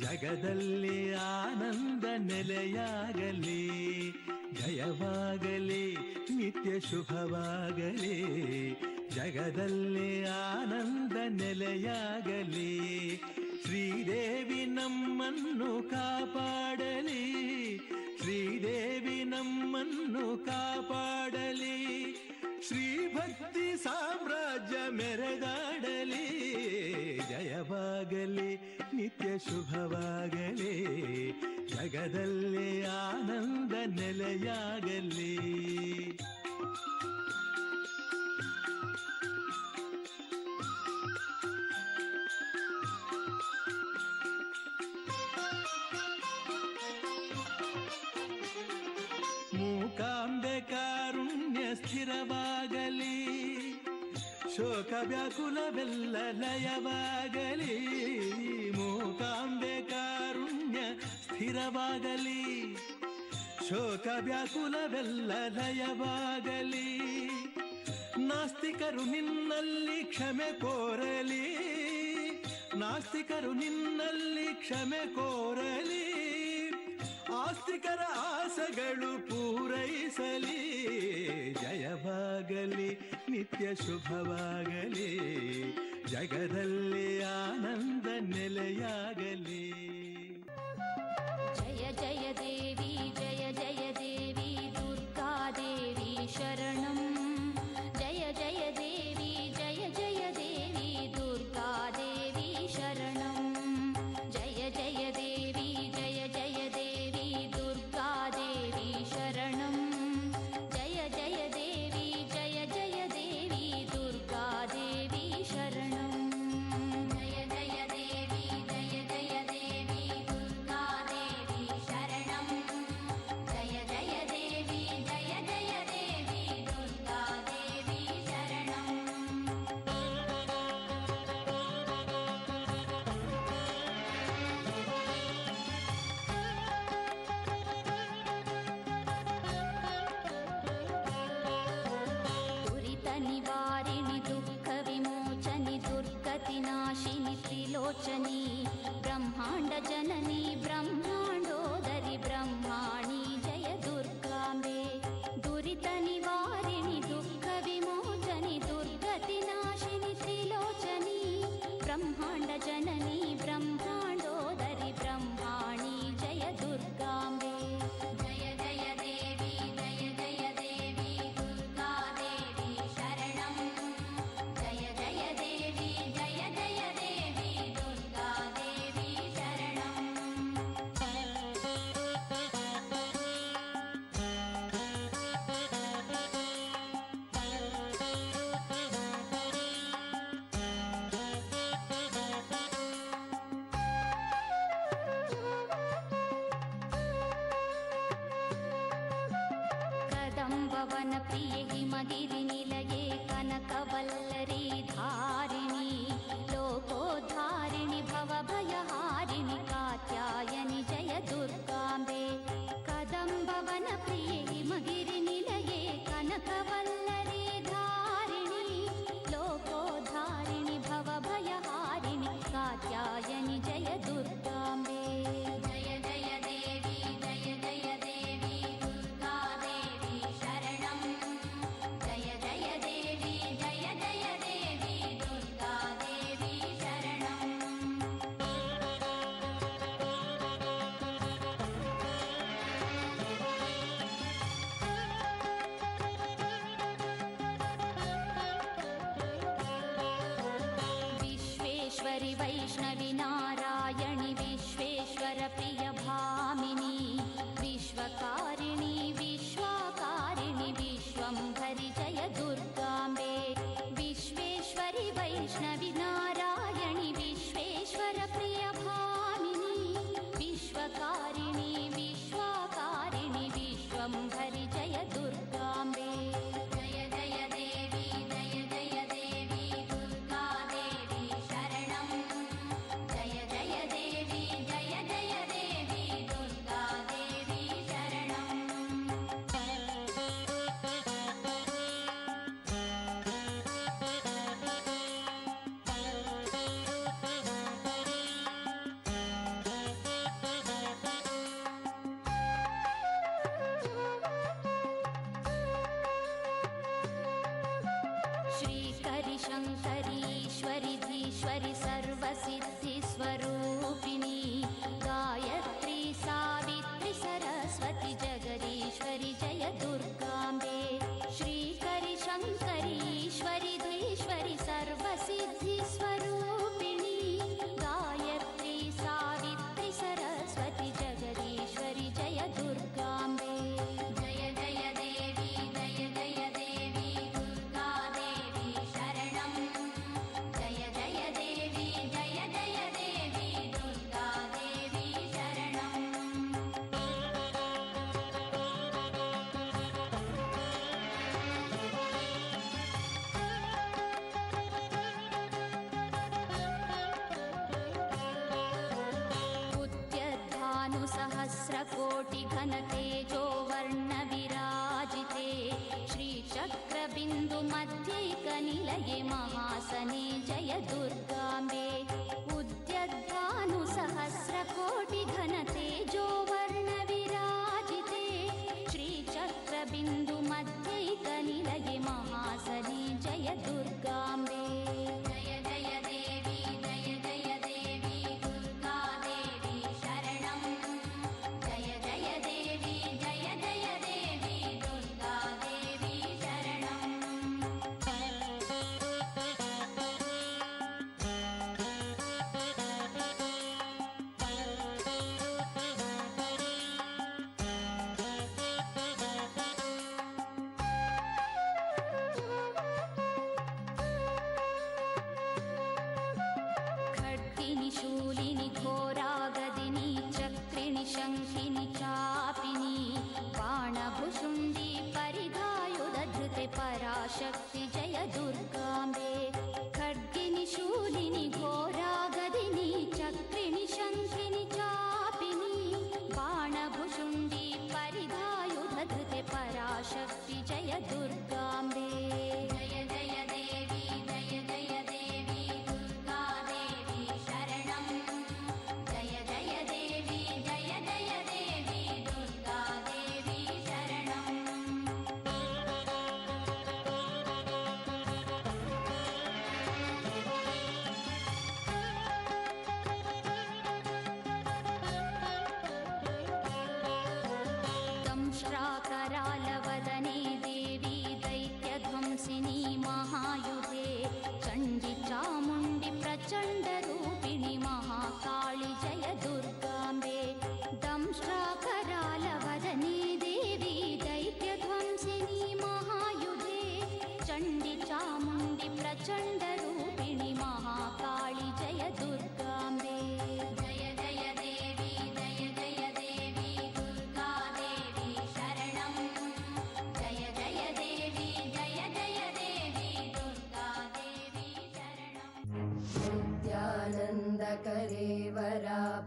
ಜಗದಲ್ಲಿ ಆನಂದ ನೆಲೆಯಾಗಲಿ. ಜಯವಾಗಲಿ ನಿತ್ಯ ಶುಭವಾಗಲಿ, ಜಗದಲ್ಲಿ ಆನಂದ ನೆಲೆಯಾಗಲಿ. ಶ್ರೀದೇವಿ ನಮ್ಮನ್ನು ಕಾಪಾಡಲಿ, ಶ್ರೀದೇವಿ ನಮ್ಮನ್ನು ಕಾಪಾಡಲಿ. ಶ್ರೀಭಕ್ತಿ ಸಾಮ್ರಾಜ್ಯ ಮೆರೆದಾಡಲಿ. ಜಯವಾಗಲಿ ನಿತ್ಯ ಶುಭವಾಗಲಿ, ಜಗದಲ್ಲಿ ಆನಂದ ನೆಲೆಯಾಗಲಿ. ಮೂಕಾಂಬೆ ಕಾರುಣ್ಯ ಸ್ಥಿರವಾಗಲಿ, ಶೋಕ ವ್ಯಾಕುಲವೆಲ್ಲ ಲಯವಾಗಲಿ. ಮೂಕಾಂಬೆ ಕಾರುಣ್ಯ ಸ್ಥಿರವಾಗಲಿ, ಶೋಕ ವ್ಯಾಕುಲವೆಲ್ಲ ಲಯವಾಗಲಿ. ನಾಸ್ತಿಕರು ನಿನ್ನಲ್ಲಿ ಕ್ಷಮೆ ಕೋರಲಿ, ನಾಸ್ತಿಕರು ನಿನ್ನಲ್ಲಿ ಕ್ಷಮೆ ಕೋರಲಿ. ಆಸ್ತಿಕರ ಆಸೆಗಳು ಪೂರೈಸಲಿ. ಜಯವಾಗಲಿ ನಿತ್ಯ ಶುಭವಾಗಲಿ, ಜಗದಲ್ಲಿ ಆನಂದ ನೆಲೆಯಾಗಲಿ. ಜಯ ಜಯ ದೇವಿ ಜಯ ಜಯ ದೇವಿ ದುರ್ಗಾದೇವಿ ಶರಣಂ. ಜಯ ಜಯ ದೇವಿ ಜಯ ಜಯ ದೇವಿ ದುರ್ಗಾದೇವಿ ಶರಣಂ. ಜಯ ಜಯ ದೇವಿ ಜಯ ಜಯ ದೇವಿ ದುರ್ಗಾದೇವಿ ಶರಣಂ. ಜಯ ಜಯ ದೇವಿ ಜಯ ಜಯ ದೇವಿ ದುರ್ಗಾದೇವಿ ಶರಣಂ. ಜಯ ಜಯ ದೇವಿ ಜಯ ಜಯ ದೇವಿ ಬ್ರಹ್ಮಾಂಡ ಜನನಿ ಬ್ರಹ್ಮಾಂಡೋದರಿ ಬ್ರಹ್ಮಾಣಿ ಜಯ ದುರ್ಗಾಂಬೆ ದುರಿತ ನಿವಾರಿಣಿ ದುಃಖ ವಿಮೋಚನಿ ದುರ್ಗತಿ ನಾಶಿನಿ ತ್ರಿಲೋಚನಿ ಬ್ರಹ್ಮಾಂಡ ಜನನಿ ಬ್ರಹ್ಮಾಂಡೋದರಿ ಬ್ರಹ್ಮಾಣಿ ಜಯ ದುರ್ಗಾಂಬೆ ಜಯ ಜಯ ದೇವಿ ಜಯ ಜಯ ದೇವಿ ದುರ್ಗಾ ದೇವಿ ಶರಣಂ ಜಯ ಜಯ ದೇವಿ ಜಯ ಜಯ ದೇವಿ ದುರ್ಗಾ ದೇವಿ ಶರಣಂ ಕದಂಬವನ ಪ್ರಿಯೆ ಹಿಮಗಿರಿ ನಿಲಯೇ ಕನಕವಲ್ಲರಿ ಧಾರಿಣಿ ಲೋಕೋದ್ಧಾರಿಣಿ ಭವಭಯಹಾರಿಣಿ ಕಾತ್ಯಾಯನಿ ಜಯ ದುರ್ಗಾಂಬೆ ಕದಂಬವನ ಪ್ರಿಯೆ ಹಿಮಗಿರಿ ನಿಲಯೇ ಕನಕವಲ್ಲರಿ ಧಾರಿಣಿ ಲೋಕೋದ್ಧಾರಿಣಿ ಭವಭಯಹಾರಿಣಿ ಕಾತ್ಯಾಯನಿ ಜಯ ದುರ್ಗಾಂಬೆ ಜಯ ಜಯ ದೇವಿ ಜಯ ಜಯ ದೇವಿ ದುರ್ಗಾ ದೇವಿ ಶರಣಂ ಜಯ ಜಯ ದೇವಿ ಜಯ ಜಯ ದೇವಿ ದುರ್ಗಾ ದೇವಿ ಶರಣಂ विश्वेश्वरि वैष्णवि नारायणि विश्वेश्वर प्रिय भामिनी विश्वकारिणि विश्वाकारिणि विश्वंभरि जय दुर्गांबे विश्वेश्वरि वैष्णवि नारायणि विश्वेश्वर प्रिय भामिनी विश्वकारिणि विश्वाकारिणि विश्वंभरि जय दुर्गांबे जय जय देवी जय जय देवी दुर्गा देवी शरणं जय जय देवी जय जय देवी दुर्गा देवी शरणं श्रीकरि शङ्करी ईश्वरि धीश्वरि सर्वसिद्धि स्वरूपिणी गायत्री सावित्री सरस्वती जगदीश्वरि जय दुर्गांबे श्रीकरि शङ्करी ईश्वरि धीश्वरि सर्वसिद्धि स्वरूपिणी गायत्री सावित्री सरस्वती जगदीश्वरि जय दुर्गांबे जय जय देवी जय जय देवी दुर्गा देवी शरणं जय जय देवी जय जय देवी दुर्गा देवी शरणं उद्यद्भानुसहस्रकोटिघनतेजो वर्णविराजिते श्रीचक्रबिन्दुमध्यैकनिलये महासने जय दुर्गांबे उद्यद्भानुसहस्रकोटिघनतेजो वर्णविराजिते श्रीचक्रबिन्दुमध्यैकनिलये महासने जय दुर्गांबे जय जय देवी जय जय देवी दुर्गा देवी शरणं जय जय देवी जय जय देवी दुर्गा देवी शरणं खड्गिनि शूलिनि घोरागदिनि चक्रिणि शङ्खिनि चापिनि बाणभुषुण्डि परिधायुधधृते पराशक्ति जय दुर्गांबे खड्गिनि शूलिनि घोरागदिनि चक्रिणि शङ्खिनि चापिनि बाणभुषुण्डि परिधायुधधृते पराशक्ति जय दुर्गांबे जय जय देवी जय जय देवी दुर्गा देवी शरणं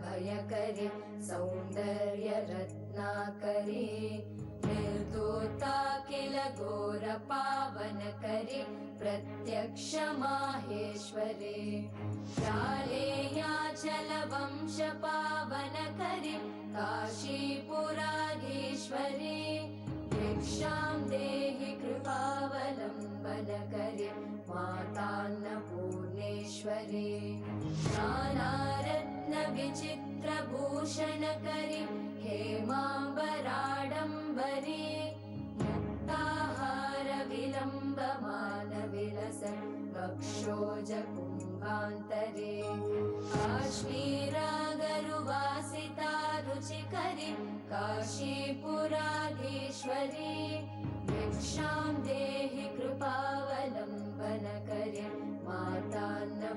भयकरि सौन्दर्यरत्नाकरी निर्दोता किल घोरपावनकरि प्रत्यक्ष माहेश्वरी प्रालेयाचलवंशपावनकरि काशीपुराधीश्वरी भिक्षां देहि कृपावलम्बनकरि मातान्नपूर्णेश्वरी नानारत्नविचित्रभूषणकरि हेमाम्बराडम्बरी मुक्ताहारविलम्बमानविलसन् वक्षोजकुम्भान्तरे काश्मीरागरुवासिता रुचिकरि काशीपुराधीश्वरी भिक्षां देहि कृपावलम्बनकरि मातान्नपूर्णेश्वरी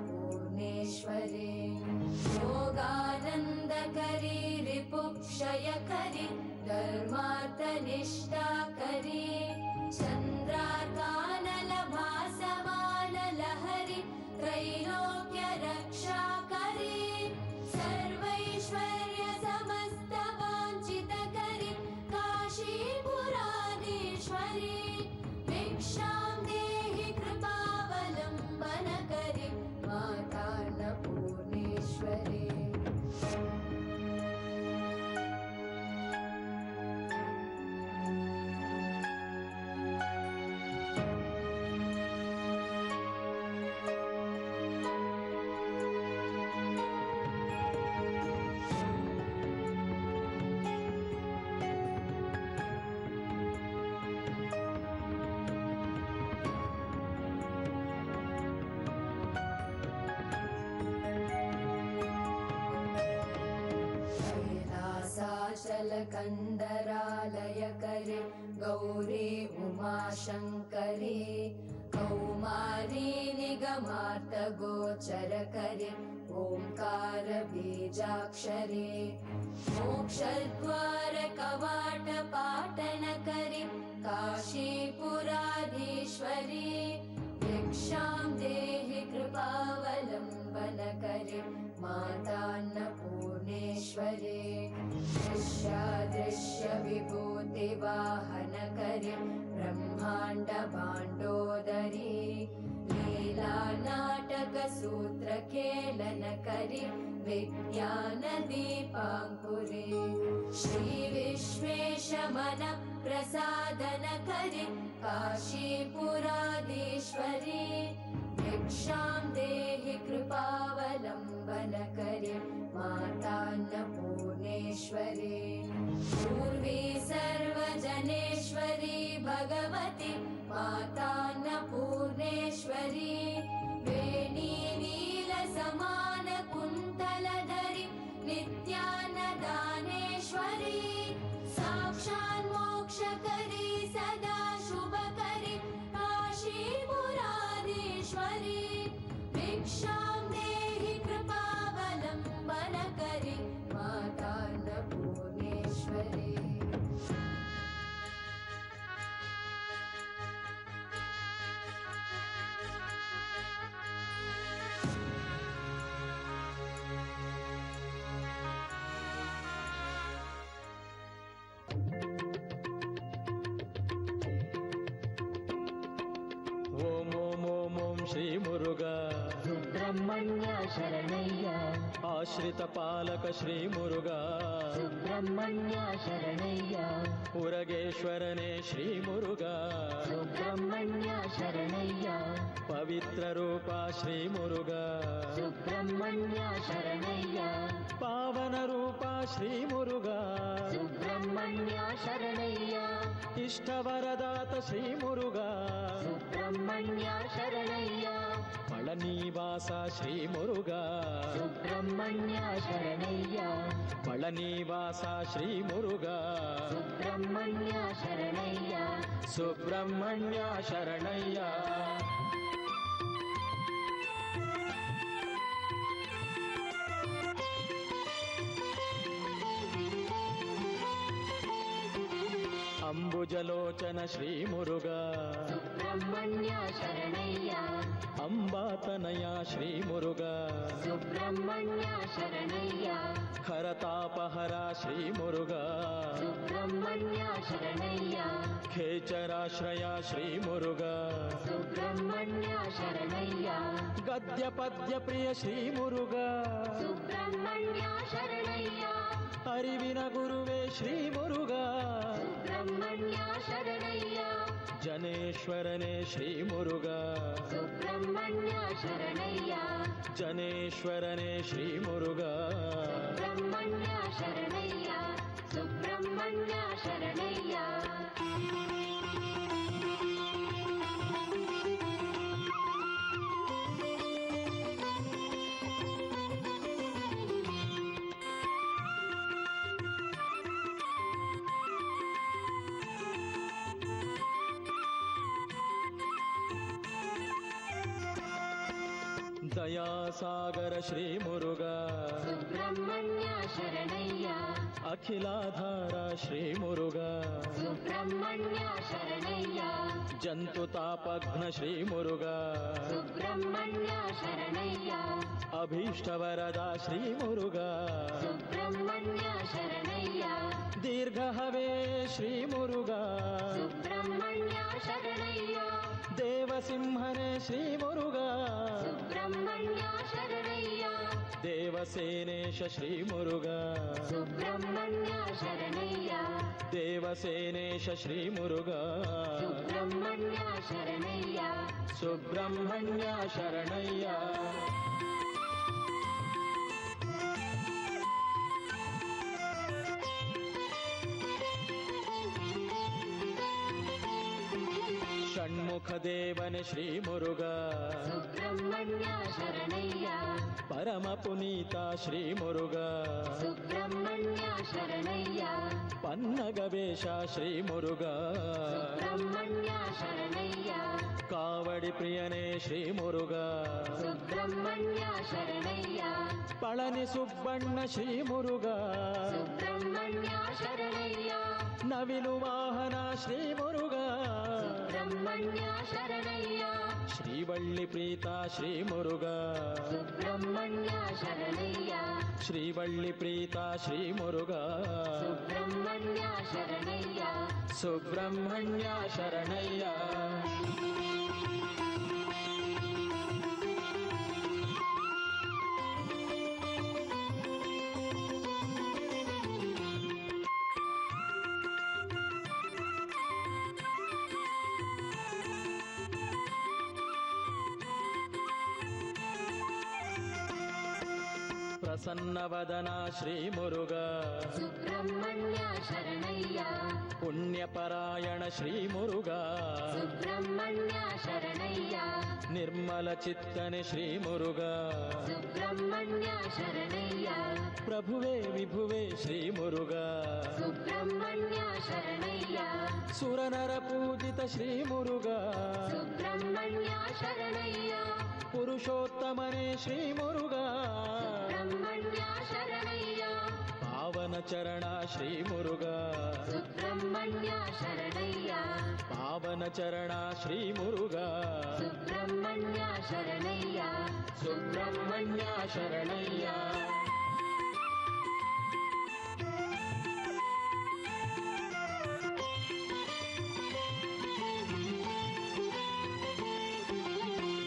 योगानन्दकरी रिपुक्षयकरि धर्मार्थनिष्ठाकरी चन्द्रार्कानलभासमानलहरि त्रैलोक्यरक्षाकरी सर्वैश्वर्यसमस्तवाञ्छितकरि काशीपुराधीश्वरी भिक्षां देहि कृपावलम्बनकरि मातान्नपूर्णेश्वरी कैलासाचलकन्दरालयकरि गौरी उमाशङ्करी कौमारी निगमार्तगोचरकरि ओङ्कारबीजाक्षरी मोक्षद्वारकवाटपाटनकरि काशीपुराधीश्वरी भिक्षां देहि कृपावलम्बनकरि मातान्नपूर्णेश्वरी दृश्यादृश्यविभूतिवाहनकरि ब्रह्माण्डभाण्डोदरी लीलानाटकसूत्रखेलनकरि विज्ञानदीपाङ्कुरी श्रीविश्वेशमनप्रसादनकरि काशीपुराधीश्वरी भिक्षां देहि कृपावलम्बनकरि मातान्नपूर्णेश्वरी पूर्वी सर्वजनेश्वरी भगवती मातान्नपूर्णेश्वरी वेणी नीलसमानकुन्तलधरि नित्यान्नदानेश्वरी साक्षान्मोक्षकरी सदा शुभकरि काशीपुराधीश्वरी भिक्षां देहि कृपावलम्बनकरि मातान्नपूर्णेश्वरी ಶ್ರೀ ಮುರುಘ ಸುಬ್ರಹ್ಮಣ್ಯ ಶರಣಯ್ಯ ಆಶ್ರಿತ ಪಾಲಕ ಶ್ರೀ ಮುರುಘ ಸುಬ್ರಹ್ಮಣ್ಯ ಶರಣಯ್ಯ ಪುರಗೇಶ್ವರನೇ ಶ್ರೀ ಮುರುಘ ಸುಬ್ರಹ್ಮಣ್ಯ ಶರಣಯ್ಯ ಪವಿತ್ರ ರೂಪ ಶ್ರೀ ಮುರುಘ ಸುಬ್ರಹ್ಮಣ್ಯ ಶರಣಯ್ಯ ಪಾವನ ರೂಪ ಶ್ರೀ ಮುರುಘ ಸುಬ್ರಹ್ಮಣ್ಯ ಶರಣಯ್ಯ ಇಷ್ಟವರದಾತ ಶ್ರೀ ಮುರುಘ ಸುಬ್ರಹ್ಮಣ್ಯ ಶರಣಯ್ಯ ಪಳನಿವಾಸ ಶ್ರೀ ಮುರುಘ ಸುಬ್ರಹ್ಮಣ್ಯ ಶರಣಯ್ಯ ಪಳನಿವಾಸ ಶ್ರೀ ಮುರುಘ ಸುಬ್ರಹ್ಮಣ್ಯ ಶರಣಯ್ಯ ಸುಬ್ರಹ್ಮಣ್ಯ ಶರಣಯ್ಯ ಅಂಬುಜಲೋಚನ ಶ್ರೀ ಮುರುಘ ಸುಬ್ರಹ್ಮಣ್ಯ ಶರಣಯ್ಯ ಅಂಬಾತನಯ ಶ್ರೀ ಮುರುಘ ಸುಬ್ರಹ್ಮಣ್ಯ ಶರಣಯ್ಯ ಖರತಾಪಹರ ಶ್ರೀ ಮುರುಘ ಸುಬ್ರಹ್ಮಣ್ಯ ಶರಣಯ್ಯ ಖೇಚರಾಶ್ರಯ ಶ್ರೀ ಮುರುಘ ಸುಬ್ರಹ್ಮಣ್ಯ ಶರಣಯ್ಯ ಗದ್ಯ ಪದ್ಯ ಪ್ರಿಯ ಶ್ರೀ ಮುರುಘ ಸುಬ್ರಹ್ಮಣ್ಯ ಶರಣಯ್ಯ ಅರಿವಿನ ಗುರುವೇ ಶ್ರೀ ಮುರುಘ ಸುಬ್ರಹ್ಮಣ್ಯ ಶರಣಯ್ಯ ಜನೇಶ್ವರನೇ ಶ್ರೀ ಮುರುಘ ಸುಬ್ರಹ್ಮಣ್ಯ ಶರಣಯ್ಯ ಜನೇಶ್ವರನೇ ಶ್ರೀ ಮುರುಘ ಸುಬ್ರಹ್ಮಣ್ಯ ಶರಣಯ್ಯ ಸುಬ್ರಹ್ಮಣ್ಯ ಶರಣಯ್ಯ ದಯಾಸಾಗರ ಶ್ರೀ ಮುರುಘ ಸುಬ್ರಹ್ಮಣ್ಯ ಶರಣಯ್ಯ ಅಖಿಲಾಧಾರ ಶ್ರೀ ಮುರುಘ ಸುಬ್ರಹ್ಮಣ್ಯ ಶರಣಯ್ಯ ಜಂತು ತಾಪಘ್ನ ಶ್ರೀ ಮುರುಘ ಸುಬ್ರಹ್ಮಣ್ಯ ಶರಣಯ್ಯ ಅಭೀಷ್ಟವರದ ಶ್ರೀ ಮುರುಘ ಸುಬ್ರಹ್ಮಣ್ಯ ಶರಣಯ್ಯ ದೀರ್ಘಹವೇ ಶ್ರೀ ಮುರುಘ ಸುಬ್ರಹ್ಮಣ್ಯ ಶರಣಯ್ಯ ದೇವಸಿಂಹನೇ ಶ್ರೀ ಮುರುಘ ಸುಬ್ರಹ್ಮಣ್ಯ ಶರಣಯ್ಯ ದೇವಸೇನೇಶ ಶ್ರೀ ಮುರುಘ ಸುಬ್ರಹ್ಮಣ್ಯ ಶರಣಯ್ಯ ದೇವಸೇನೇಶ ಶ್ರೀ ಮುರುಘ ಸುಬ್ರಹ್ಮಣ್ಯ ಶರಣಯ್ಯ ಸುಬ್ರಹ್ಮಣ್ಯ ಶರಣಯ್ಯ ಷಣ್ಮುಖ ದೇವನೇ ಶ್ರೀ ಮುರುಘ ಸುಬ್ರಹ್ಮಣ್ಯ ಶರಣಯ್ಯ ಪರಮ ಪುನೀತ ಶ್ರೀ ಮುರುಘ ಸುಬ್ರಹ್ಮಣ್ಯ ಶರಣಯ್ಯ ಪನ್ನಗವೇಶ ಶ್ರೀ ಮುರುಘ ಸುಬ್ರಹ್ಮಣ್ಯ ಶರಣಯ್ಯ ಕಾವಡಿ ಪ್ರಿಯನೇ ಶ್ರೀ ಮುರುಘ ಸುಬ್ರಹ್ಮಣ್ಯ ಶರಣಯ್ಯ ಪಳನಿ ಸುಬ್ಬಣ್ಣ ಶ್ರೀ ಮುರುಘ ಸುಬ್ರಹ್ಮಣ್ಯ ಶರಣಯ್ಯ ನವಿಲು ವಾಹನ ಶ್ರೀ ಮುರುಘ ಸುಬ್ರಹ್ಮಣ್ಯ ಶರಣಯ್ಯ ಶ್ರೀವಳ್ಳಿ ಪ್ರೀತ ಶ್ರೀ ಮುರುಘ ಸುಬ್ರಹ್ಮಣ್ಯ ಶರಣಯ್ಯ ಶ್ರೀವಳ್ಳಿ ಪ್ರೀತ ಶ್ರೀ ಮುರುಘ ಸುಬ್ರಹ್ಮಣ್ಯ ಶರಣಯ್ಯ ಸುಬ್ರಹ್ಮಣ್ಯ ಶರಣಯ್ಯ ಪ್ರಸನ್ನವದನ ಶ್ರೀ ಮುರುಘ ಸುಬ್ರಹ್ಮಣ್ಯ ಶರಣಯ್ಯ ಪುಣ್ಯಪರಾಯಣ ಶ್ರೀ ಮುರುಘ ಸುಬ್ರಹ್ಮಣ್ಯ ಶರಣಯ್ಯ ನಿರ್ಮಲ ಚಿತ್ತನೆ ಶ್ರೀ ಮುರುಘ ಸುಬ್ರಹ್ಮಣ್ಯ ಶರಣಯ್ಯ ಪ್ರಭುವೇ ವಿಭುವೇ ಶ್ರೀ ಮುರುಘ ಸುಬ್ರಹ್ಮಣ್ಯ ಶರಣಯ್ಯ ಸುರನರ ಪೂಜಿತ ಶ್ರೀ ಮುರುಘ ಸುಬ್ರಹ್ಮಣ್ಯ ಶರಣಯ್ಯ ಪುರುಷೋತ್ತಮನೇ ಶ್ರೀ ಮುರುಘ ಸುಬ್ರಹ್ಮಣ್ಯ ಶರಣಯ್ಯ ಪಾವನ ಚರಣ ಶ್ರೀ ಮುರುಘ ಸುಬ್ರಹ್ಮಣ್ಯ ಶರಣಯ್ಯ ಪಾವನ ಚರಣ ಶ್ರೀ ಮುರುಘ ಸುಬ್ರಹ್ಮಣ್ಯ ಶರಣಯ್ಯ ಸುಬ್ರಹ್ಮಣ್ಯ ಶರಣಯ್ಯ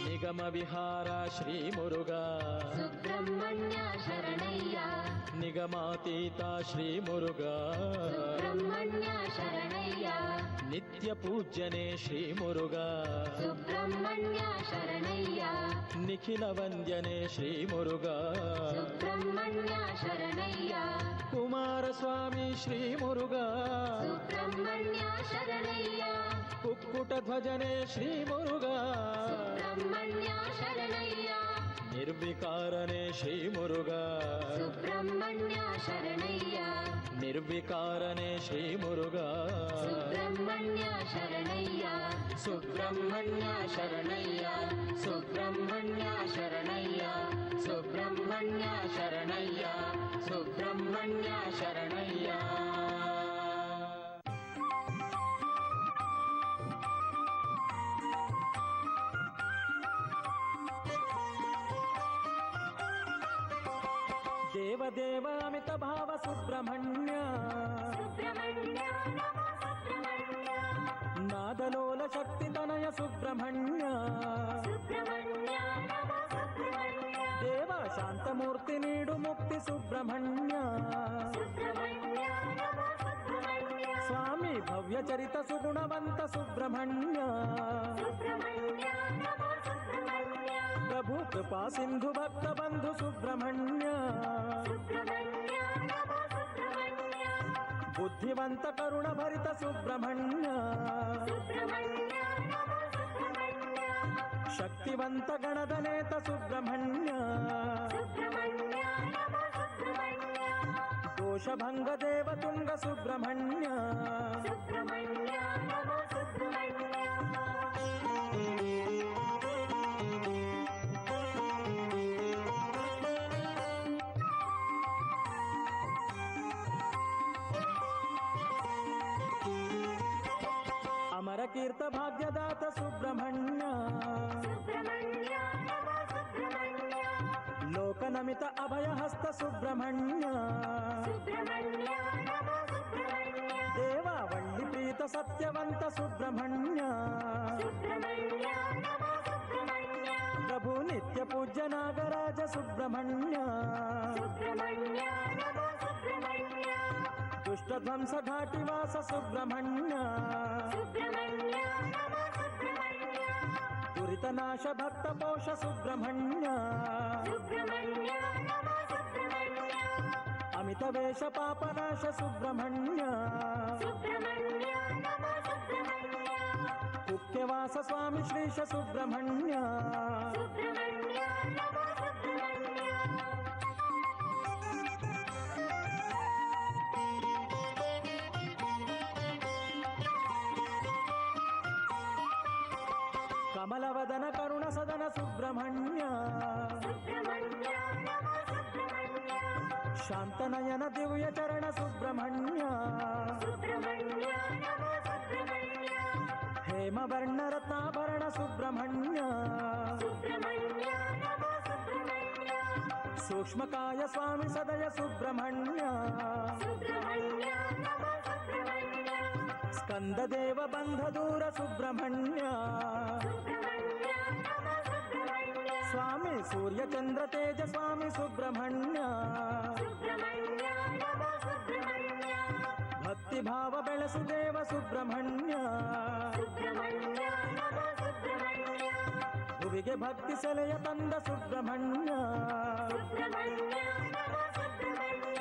ನಿಗಮ ವಿಹಾರ ಶ್ರೀ ಮುರುಘ ಸುಬ್ರಹ್ಮಣ್ಯ ಶರಣಯ್ಯ ನಿಗಮಾತೀತ ಶ್ರೀ ಮುರುಘ ಸುಬ್ರಹ್ಮಣ್ಯ ಶರಣಯ್ಯ ನಿತ್ಯ ಪೂಜ್ಯನೇ ಶ್ರೀ ಮುರುಘ ಸುಬ್ರಹ್ಮಣ್ಯ ಶರಣಯ್ಯ ನಿಖಿಲ ವಂದ್ಯನೇ ಶ್ರೀ ಮುರುಘ ಸುಬ್ರಹ್ಮಣ್ಯ ಶರಣಯ್ಯ ಕುಮಾರಸ್ವಾಮಿ ಶ್ರೀ ಮುರುಘ ಸುಬ್ರಹ್ಮಣ್ಯ ಶರಣಯ್ಯ ಕುಕ್ಕುಟ ಧ್ವಜನೇ ಶ್ರೀ ಮುರುಘ ಸುಬ್ರಹ್ಮಣ್ಯ ಶರಣಯ್ಯ ನಿರ್ವಿಕಾರನೇ ಶ್ರೀ ಮುರುಘ ಸುಬ್ರಹ್ಮಣ್ಯ ಶರಣಯ್ಯ ನಿರ್ವಿಕಾರನೇ ಶ್ರೀ ಮುರುಘ ಸುಬ್ರಹ್ಮಣ್ಯ ಶರಣಯ್ಯ ಸುಬ್ರಹ್ಮಣ್ಯ ಶರಣಯ್ಯ ಸುಬ್ರಹ್ಮಣ್ಯ ಶರಣಯ್ಯ ಸುಬ್ರಹ್ಮಣ್ಯ ಶರಣಯ್ಯ ಸುಬ್ರಹ್ಮಣ್ಯ ಶರಣಯ್ಯ ದೇವದೇವ ಅಮಿತ ಭಾವ ಸುಬ್ರಹ್ಮಣ್ಯ ಸುಬ್ರಹ್ಮಣ್ಯ ನಮೋ ಸುಬ್ರಹ್ಮಣ್ಯ ನಾದಲೋಲ ಶಕ್ತಿ ತನಯ ಸುಬ್ರಹ್ಮಣ್ಯ ಸುಬ್ರಹ್ಮಣ್ಯ ನಮೋ ಸುಬ್ರಹ್ಮಣ್ಯ ದೇವ ಶಾಂತಮೂರ್ತಿ ನೀಡು ಮುಕ್ತಿ ಸುಬ್ರಹ್ಮಣ್ಯ ಸುಬ್ರಹ್ಮಣ್ಯ ನಮೋ ಸುಬ್ರಹ್ಮಣ್ಯ ಸ್ವಾಮಿ ಭವ್ಯ ಚರಿತ ಸುಗುಣವಂತ ಸುಬ್ರಹ್ಮಣ್ಯ ಸುಬ್ರಹ್ಮಣ್ಯ ನಮೋ ಸುಬ್ರಹ್ಮಣ್ಯ ಪ್ರಭು ಕೃಪಾ ಸಿಂಧು ಭಕ್ತ ಬಂಧು ಸುಬ್ರಹ್ಮಣ್ಯ ಸುಬ್ರಹ್ಮಣ್ಯ ನಮೋ ಸುಬ್ರಹ್ಮಣ್ಯ ಬುದ್ಧಿವಂತ ಕರುಣ ಭರಿತ ಸುಬ್ರಹ್ಮಣ್ಯ ಸುಬ್ರಹ್ಮಣ್ಯ ನಮೋ ಸುಬ್ರಹ್ಮಣ್ಯ ಶಕ್ತಿವಂತ ಗಣದ ನೇತ ಸುಬ್ರಹ್ಮಣ್ಯ ಸುಬ್ರಹ್ಮಣ್ಯ ನಮೋ ಸುಬ್ರಹ್ಮಣ್ಯ ದೋಷಭಂಗ ದೇವತುಂಗ ಸುಬ್ರಹ್ಮಣ್ಯ ಸುಬ್ರಹ್ಮಣ್ಯ ನಮೋ ಸುಬ್ರಹ್ಮಣ್ಯ ಅಮರ ಕೀರ್ತ ಭಾಗ್ಯದಾತ ಸುಬ್ರಹ್ಮಣ್ಯ ಸುಬ್ರಹ್ಮಣ್ಯ ನಮೋ ಸುಬ್ರಹ್ಮಣ್ಯ ಲೋಕನಮಿತ ಅಭಯ ಹಸ್ತ ಸುಬ್ರಹ್ಮಣ್ಯ ಸುಬ್ರಹ್ಮಣ್ಯ ನಮೋ ಸುಬ್ರಹ್ಮಣ್ಯ ದೇವಾವಳ್ಳಿ ಪ್ರೀತ ಸತ್ಯವಂತ ಸುಬ್ರಹ್ಮಣ್ಯ ಸುಬ್ರಹ್ಮಣ್ಯ ನಮೋ ಸುಬ್ರಹ್ಮಣ್ಯ ಪ್ರಭು ನಿತ್ಯ ಪೂಜ್ಯ ನಾಗರಾಜ ಸುಬ್ರಹ್ಮಣ್ಯ ಸುಬ್ರಹ್ಮಣ್ಯ ನಮೋ ಸುಬ್ರಹ್ಮಣ್ಯ ದುಷ್ಟ ಧ್ವಂಸ ಘಾಟಿ ವಾಸ ಸುಬ್ರಹ್ಮಣ್ಯ ಸುಬ್ರಹ್ಮಣ್ಯ ನಮೋ ಸುಬ್ರಹ್ಮಣ್ಯ ದುರಿತ ನಾಶ ಭಕ್ತ ಪೋಷ ಸುಬ್ರಹ್ಮಣ್ಯ ಸುಬ್ರಹ್ಮಣ್ಯ ನಮೋ ಸುಬ್ರಹ್ಮಣ್ಯ ಅಮಿತ ವೇಷ ಪಾಪನಾಶ ಸುಬ್ರಹ್ಮಣ್ಯ ಸುಬ್ರಹ್ಮಣ್ಯ ನಮೋ ಸುಬ್ರಹ್ಮಣ್ಯ ಕುಕ್ಯವಾಸ ಸ್ವಾಮಿ ಶ್ರೀಶ ಸುಬ್ರಹ್ಮಣ್ಯ ಸುಬ್ರಹ್ಮಣ್ಯ ನಮೋ ಸುಬ್ರಹ್ಮಣ್ಯ ಕಮಲವದನ ಕರುಣ ಸದನ ಸುಬ್ರಹ್ಮಣ್ಯ ಸುಬ್ರಹ್ಮಣ್ಯ ನಮೋ ಸುಬ್ರಹ್ಮಣ್ಯ ಶಾಂತನಯನ ದಿವ್ಯ ಚರಣ ಸುಬ್ರಹ್ಮಣ್ಯ ಸುಬ್ರಹ್ಮಣ್ಯ ನಮೋ ಸುಬ್ರಹ್ಮಣ್ಯ ಹೇಮವರ್ಣ ರತ್ನಾಭರಣ ಸುಬ್ರಹ್ಮಣ್ಯ ಸುಬ್ರಹ್ಮಣ್ಯ ನಮೋ ಸುಬ್ರಹ್ಮಣ್ಯ ಸೂಕ್ಷ್ಮಕಾಯ ಸ್ವಾಮಿ ಸದಯ ಸುಬ್ರಹ್ಮಣ್ಯ ಸುಬ್ರಹ್ಮಣ್ಯ ನಮೋ ಸುಬ್ರಹ್ಮಣ್ಯ ಸ್ಕಂದ ದೇವ ಬಂಧ ದೂರ ಸುಬ್ರಹ್ಮಣ್ಯ ಸುಬ್ರಹ್ಮಣ್ಯ ನಮೋ ಸುಬ್ರಹ್ಮಣ್ಯ ಸ್ವಾಮಿ ಸೂರ್ಯ ಚಂದ್ರ ತೇಜ ಸ್ವಾಮಿ ಸುಬ್ರಹ್ಮಣ್ಯ ಸುಬ್ರಹ್ಮಣ್ಯ ನಮೋ ಸುಬ್ರಹ್ಮಣ್ಯ ಭಕ್ತಿ ಭಾವ ಬೆಳೆಸು ದೇವ ಸುಬ್ರಹ್ಮಣ್ಯ ಸುಬ್ರಹ್ಮಣ್ಯ ನಮೋ ಸುಬ್ರಹ್ಮಣ್ಯ ಭುವಿಗೆ ಭಕ್ತಿ ಸೆಲೆಯ ತಂದ ಸುಬ್ರಹ್ಮಣ್ಯ ಸುಬ್ರಹ್ಮಣ್ಯ ನಮೋ ಸುಬ್ರಹ್ಮಣ್ಯ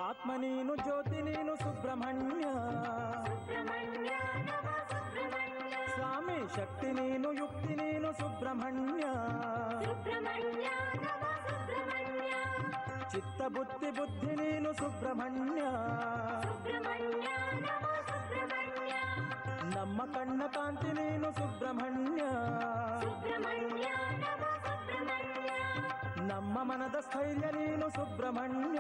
ಆತ್ಮ ನೀನು ಜ್ಯೋತಿ ನೀನು ಸುಬ್ರಹ್ಮಣ್ಯ ಸುಬ್ರಹ್ಮಣ್ಯ ನಮೋ ಸುಬ್ರಹ್ಮಣ್ಯ ಸ್ವಾಮಿ ಶಕ್ತಿ ನೀನು ಯುಕ್ತಿ ನೀನು ಸುಬ್ರಹ್ಮಣ್ಯ ಸುಬ್ರಹ್ಮಣ್ಯ ನಮೋ ಸುಬ್ರಹ್ಮಣ್ಯ ಚಿತ್ತ ಬುದ್ಧಿ ಬುದ್ಧಿ ನೀನು ಸುಬ್ರಹ್ಮಣ್ಯ ಸುಬ್ರಹ್ಮಣ್ಯ ನಮೋ ಸುಬ್ರಹ್ಮಣ್ಯ ನಮ್ಮ ಕಣ್ಣ ಕಾಂತಿ ನೀನು ಸುಬ್ರಹ್ಮಣ್ಯ ಸುಬ್ರಹ್ಮಣ್ಯ ನಮೋ ಸುಬ್ರಹ್ಮಣ್ಯ ನಮ್ಮ ಮನದ ಸ್ಥೈರ್ಯ ನೀನು ಸುಬ್ರಹ್ಮಣ್ಯ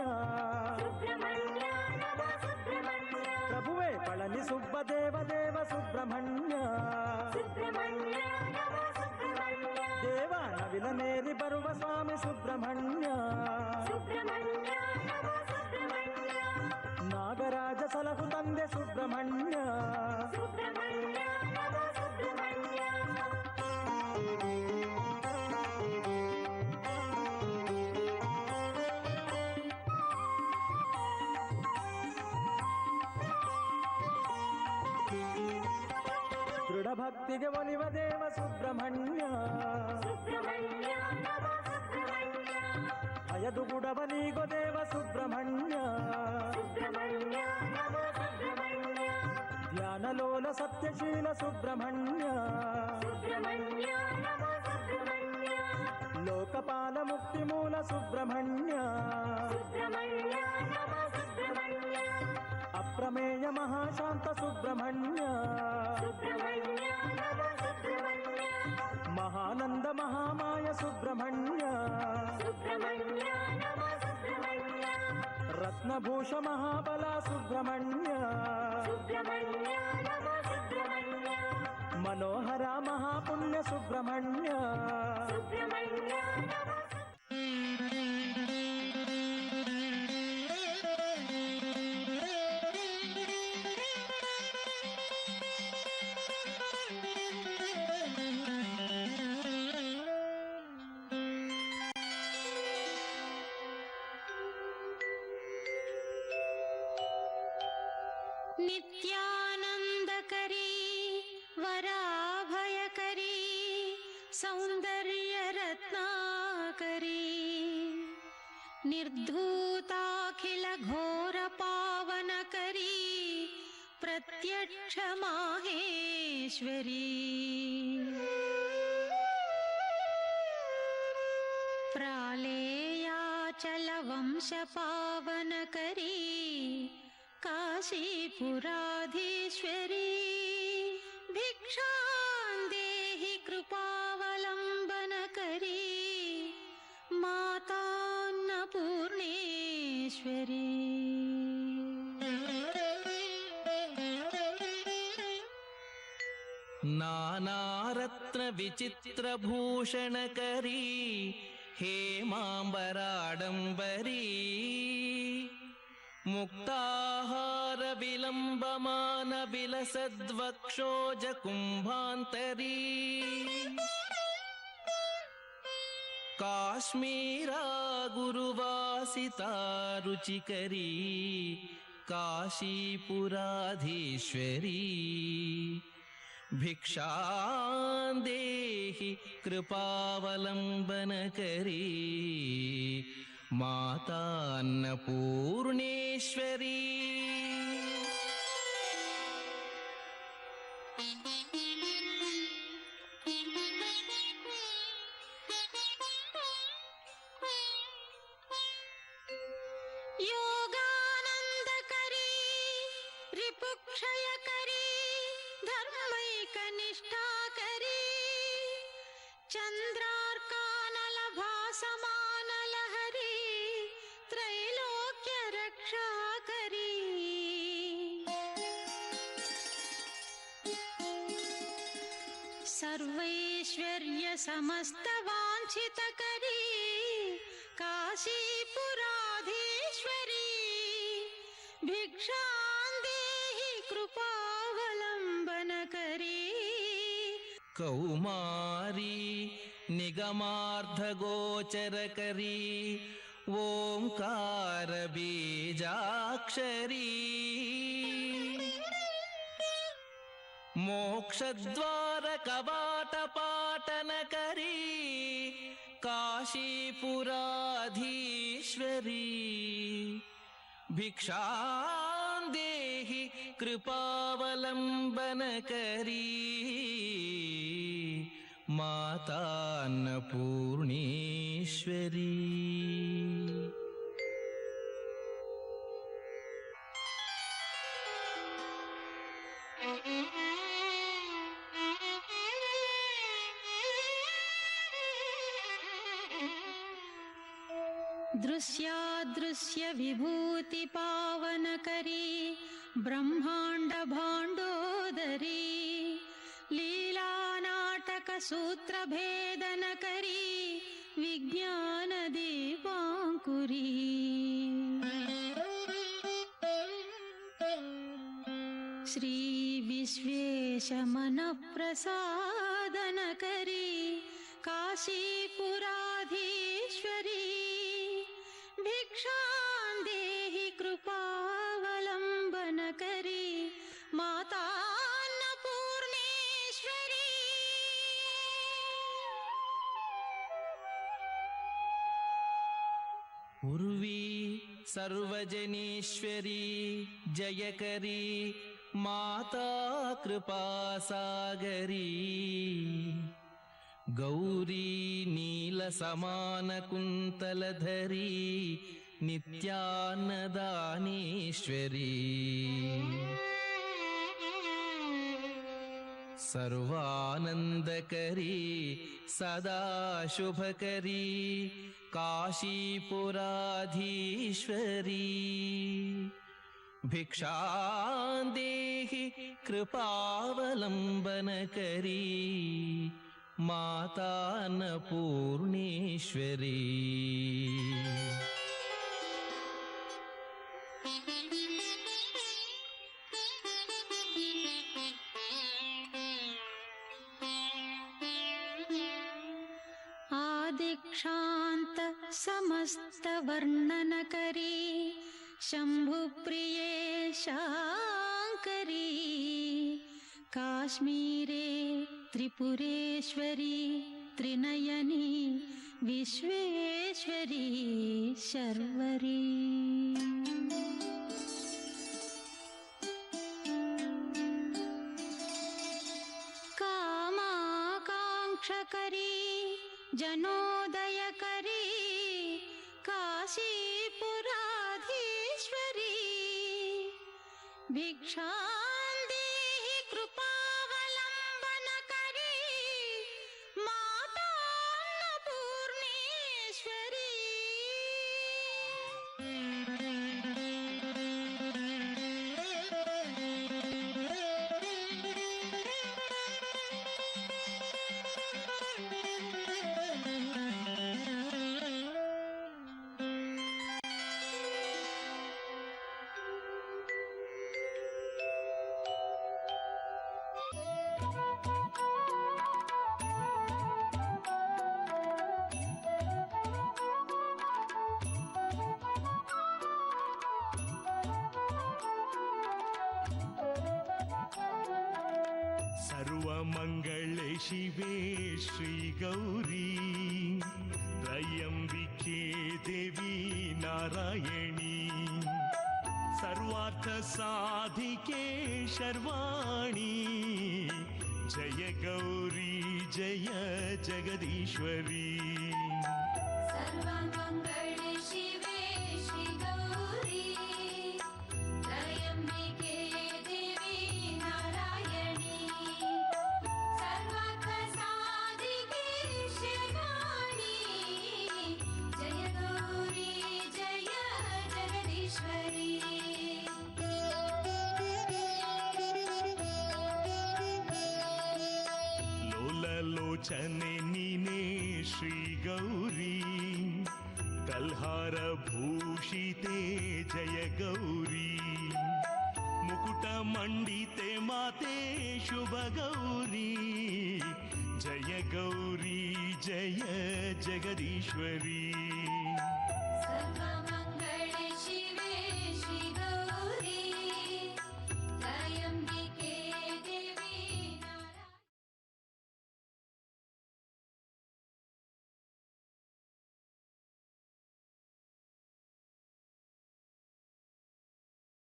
ಸುಬ್ರಹ್ಮಣ್ಯ ನಮೋ ಸುಬ್ರಹ್ಮಣ್ಯ ಪ್ರಭುವೇ ಪಳನಿ ಸುಬ್ಬ ದೇವ ದೇವ ಸುಬ್ರಹ್ಮಣ್ಯ ಸುಬ್ರಹ್ಮಣ್ಯ ನಮೋ ಸುಬ್ರಹ್ಮಣ್ಯ ದೇವ ನವಿಲನೇರಿ ಬರುವ ಸ್ವಾಮಿ ಸುಬ್ರಹ್ಮಣ್ಯ ಸುಬ್ರಹ್ಮಣ್ಯ ನಮೋ ಸುಬ್ರಹ್ಮಣ್ಯ ನಾಗರಾಜ ಸಲಹು ತಂದೆ ಸುಬ್ರಹ್ಮಣ್ಯ ಸುಬ್ರಹ್ಮಣ್ಯ ನಮೋ ಸುಬ್ರಹ್ಮಣ್ಯ ದೃಢ ಭಕ್ತಿಗೆ ಒಲಿವ ದೇವ ಸುಬ್ರಹ್ಮಣ್ಯ ಸುಬ್ರಹ್ಮಣ್ಯ ನಮೋ ಸುಬ್ರಹ್ಮಣ್ಯ ಭಯದು ಗುಡವ ನೀಗೋ ದೇವ ಸುಬ್ರಹ್ಮಣ್ಯ ಸುಬ್ರಹ್ಮಣ್ಯ ನಮೋ ಸುಬ್ರಹ್ಮಣ್ಯ ಧ್ಯಾನಲೋಲ ಸತ್ಯಶೀಲ ಸುಬ್ರಹ್ಮಣ್ಯ ಸುಬ್ರಹ್ಮಣ್ಯ ನಮೋ ಸುಬ್ರಹ್ಮಣ್ಯ ಲೋಕಪಾಲ ಮುಕ್ತಿ ಮೂಲ ಸುಬ್ರಹ್ಮಣ್ಯ ಸುಬ್ರಹ್ಮಣ್ಯ ನಮೋ ಸುಬ್ರಹ್ಮಣ್ಯ ಅಪ್ರಮೇಯ ಮಹಾಶಾಂತ ಸುಬ್ರಹ್ಮಣ್ಯ ಸುಬ್ರಹ್ಮಣ್ಯ ನಮೋ ಸುಬ್ರಹ್ಮಣ್ಯ ಮಹಾನಂದ ಮಹಾಮಾಯ ಸುಬ್ರಹ್ಮಣ್ಯ ಸುಬ್ರಹ್ಮಣ್ಯ ನಮೋ ಸುಬ್ರಹ್ಮಣ್ಯ ರತ್ನಭೂಷ ಮಹಾಬಲ ಸುಬ್ರಹ್ಮಣ್ಯ ಸುಬ್ರಹ್ಮಣ್ಯ ಸುಬ್ರಹ್ಮಣ್ಯ ಸುಬ್ರಹ್ಮಣ್ಯ ನಮೋ ನಿತ್ಯಾನಂದಕರಿ ವರಾಭಯಕರಿ ಸೌಂದರ್ಯ ರತ್ನಾಕರಿ ನಿರ್ಧೂತಾಖಿಲ ಘೋರ ಪಾವನಕರಿ ಪ್ರತ್ಯಕ್ಷ ಮಾಹೇಶ್ವರಿ ಪ್ರಾಲೇಯಾಚಲ ವಂಶ ಪಾವನಕರಿ काशीपुराधीश्वरी भिक्षां देहि कृपावलम्बनकरी मातान्नपूर्णेश्वरी नानारत्न विचित्रभूषणकरी हेमाम्बराडम्बरी मुक्ताहार विलम्बमान विलसद्वक्षोज कुम्भान्तरी काश्मीरा गुरुवासिता रुचिकरी काशीपुराधीश्वरी भिक्षां देहि कृपावलम्बनकरी मातान्नपूर्णेश्वरी योगानन्दकरी रिपुक्षयकरी धर्मैकनिष्ठाकरी चन्द्रार्कानलभासमानलहरी त्रैलोक्य रक्षाकरी सर्वैश्वर्य समस्तवाञ्छितकरी काशीपुराधीश्वरी भिक्षां देहि कृपावलम्बनकरी कौमारी निगमार्धगोचरकरी ओंकार बीजाक्षरी मोक्षद्वार कवाट पाटनकरी काशीपुराधीश्वरी भिक्षां देहि कृपावलम्बनकरी मातान्नपूर्णेश्वरी दृश्यादृश्य विभूति पावनकरी ब्रह्मांड भांडोदरी लीला नाटक सूत्र भेदनकरी विज्ञान दीपांकुरी श्री विश्वेश मन प्रसादनकरी काशीपुराधीश्वरी भिक्षां देहि कृपावलम्बनकरी मातान्नपूर्णेश्वरी उर्वी सर्वजनेश्वरी जयकरी माता कृपासागरी गौरी नीलसमानकुन्तलधरी नित्यान्नदानेश्वरी सर्वानन्दकरी सदा शुभकरी काशीपुराधीश्वरी भिक्षां देहि कृपावलम्बनकरी ಮಾತಾನ್ನಪೂರ್ಣೇಶ್ವರಿ. आदिक्षान्त समस्तवर्णनकरी शम्भुप्रिये शाङ्करी काश्मीरे त्रिपुरेश्वरी त्रिनयनी विश्वेश्वरी शर्वरी. कामाकाङ्क्षकरी जनोदयकरी काशीपुराधीश्वरी भिक्षां देहि कृपावलम्बनकरी मातान्नपूर्णेश्वरी. सर्वमङ्गले शिवे श्रीगौरी त्रयम्बिके देवी नारायणी सर्वार्थसाधिके शर्वाणि जय गौरी जय जगदीश्वरी. सर्वमङ्गले शिवे श्रीगौरी त्रयम्बिके देवी नारायणी सर्वार्थसाधिके शर्वाणि जय गौरी जय जगदीश्वरी. लोललोचने नीने श्रीगौरी कल्हारभूषिते जय गौरी मुकुटमण्डिते माते शुभगौरी जय गौरी जय जगदीश्वरी. सर्वमङ्गले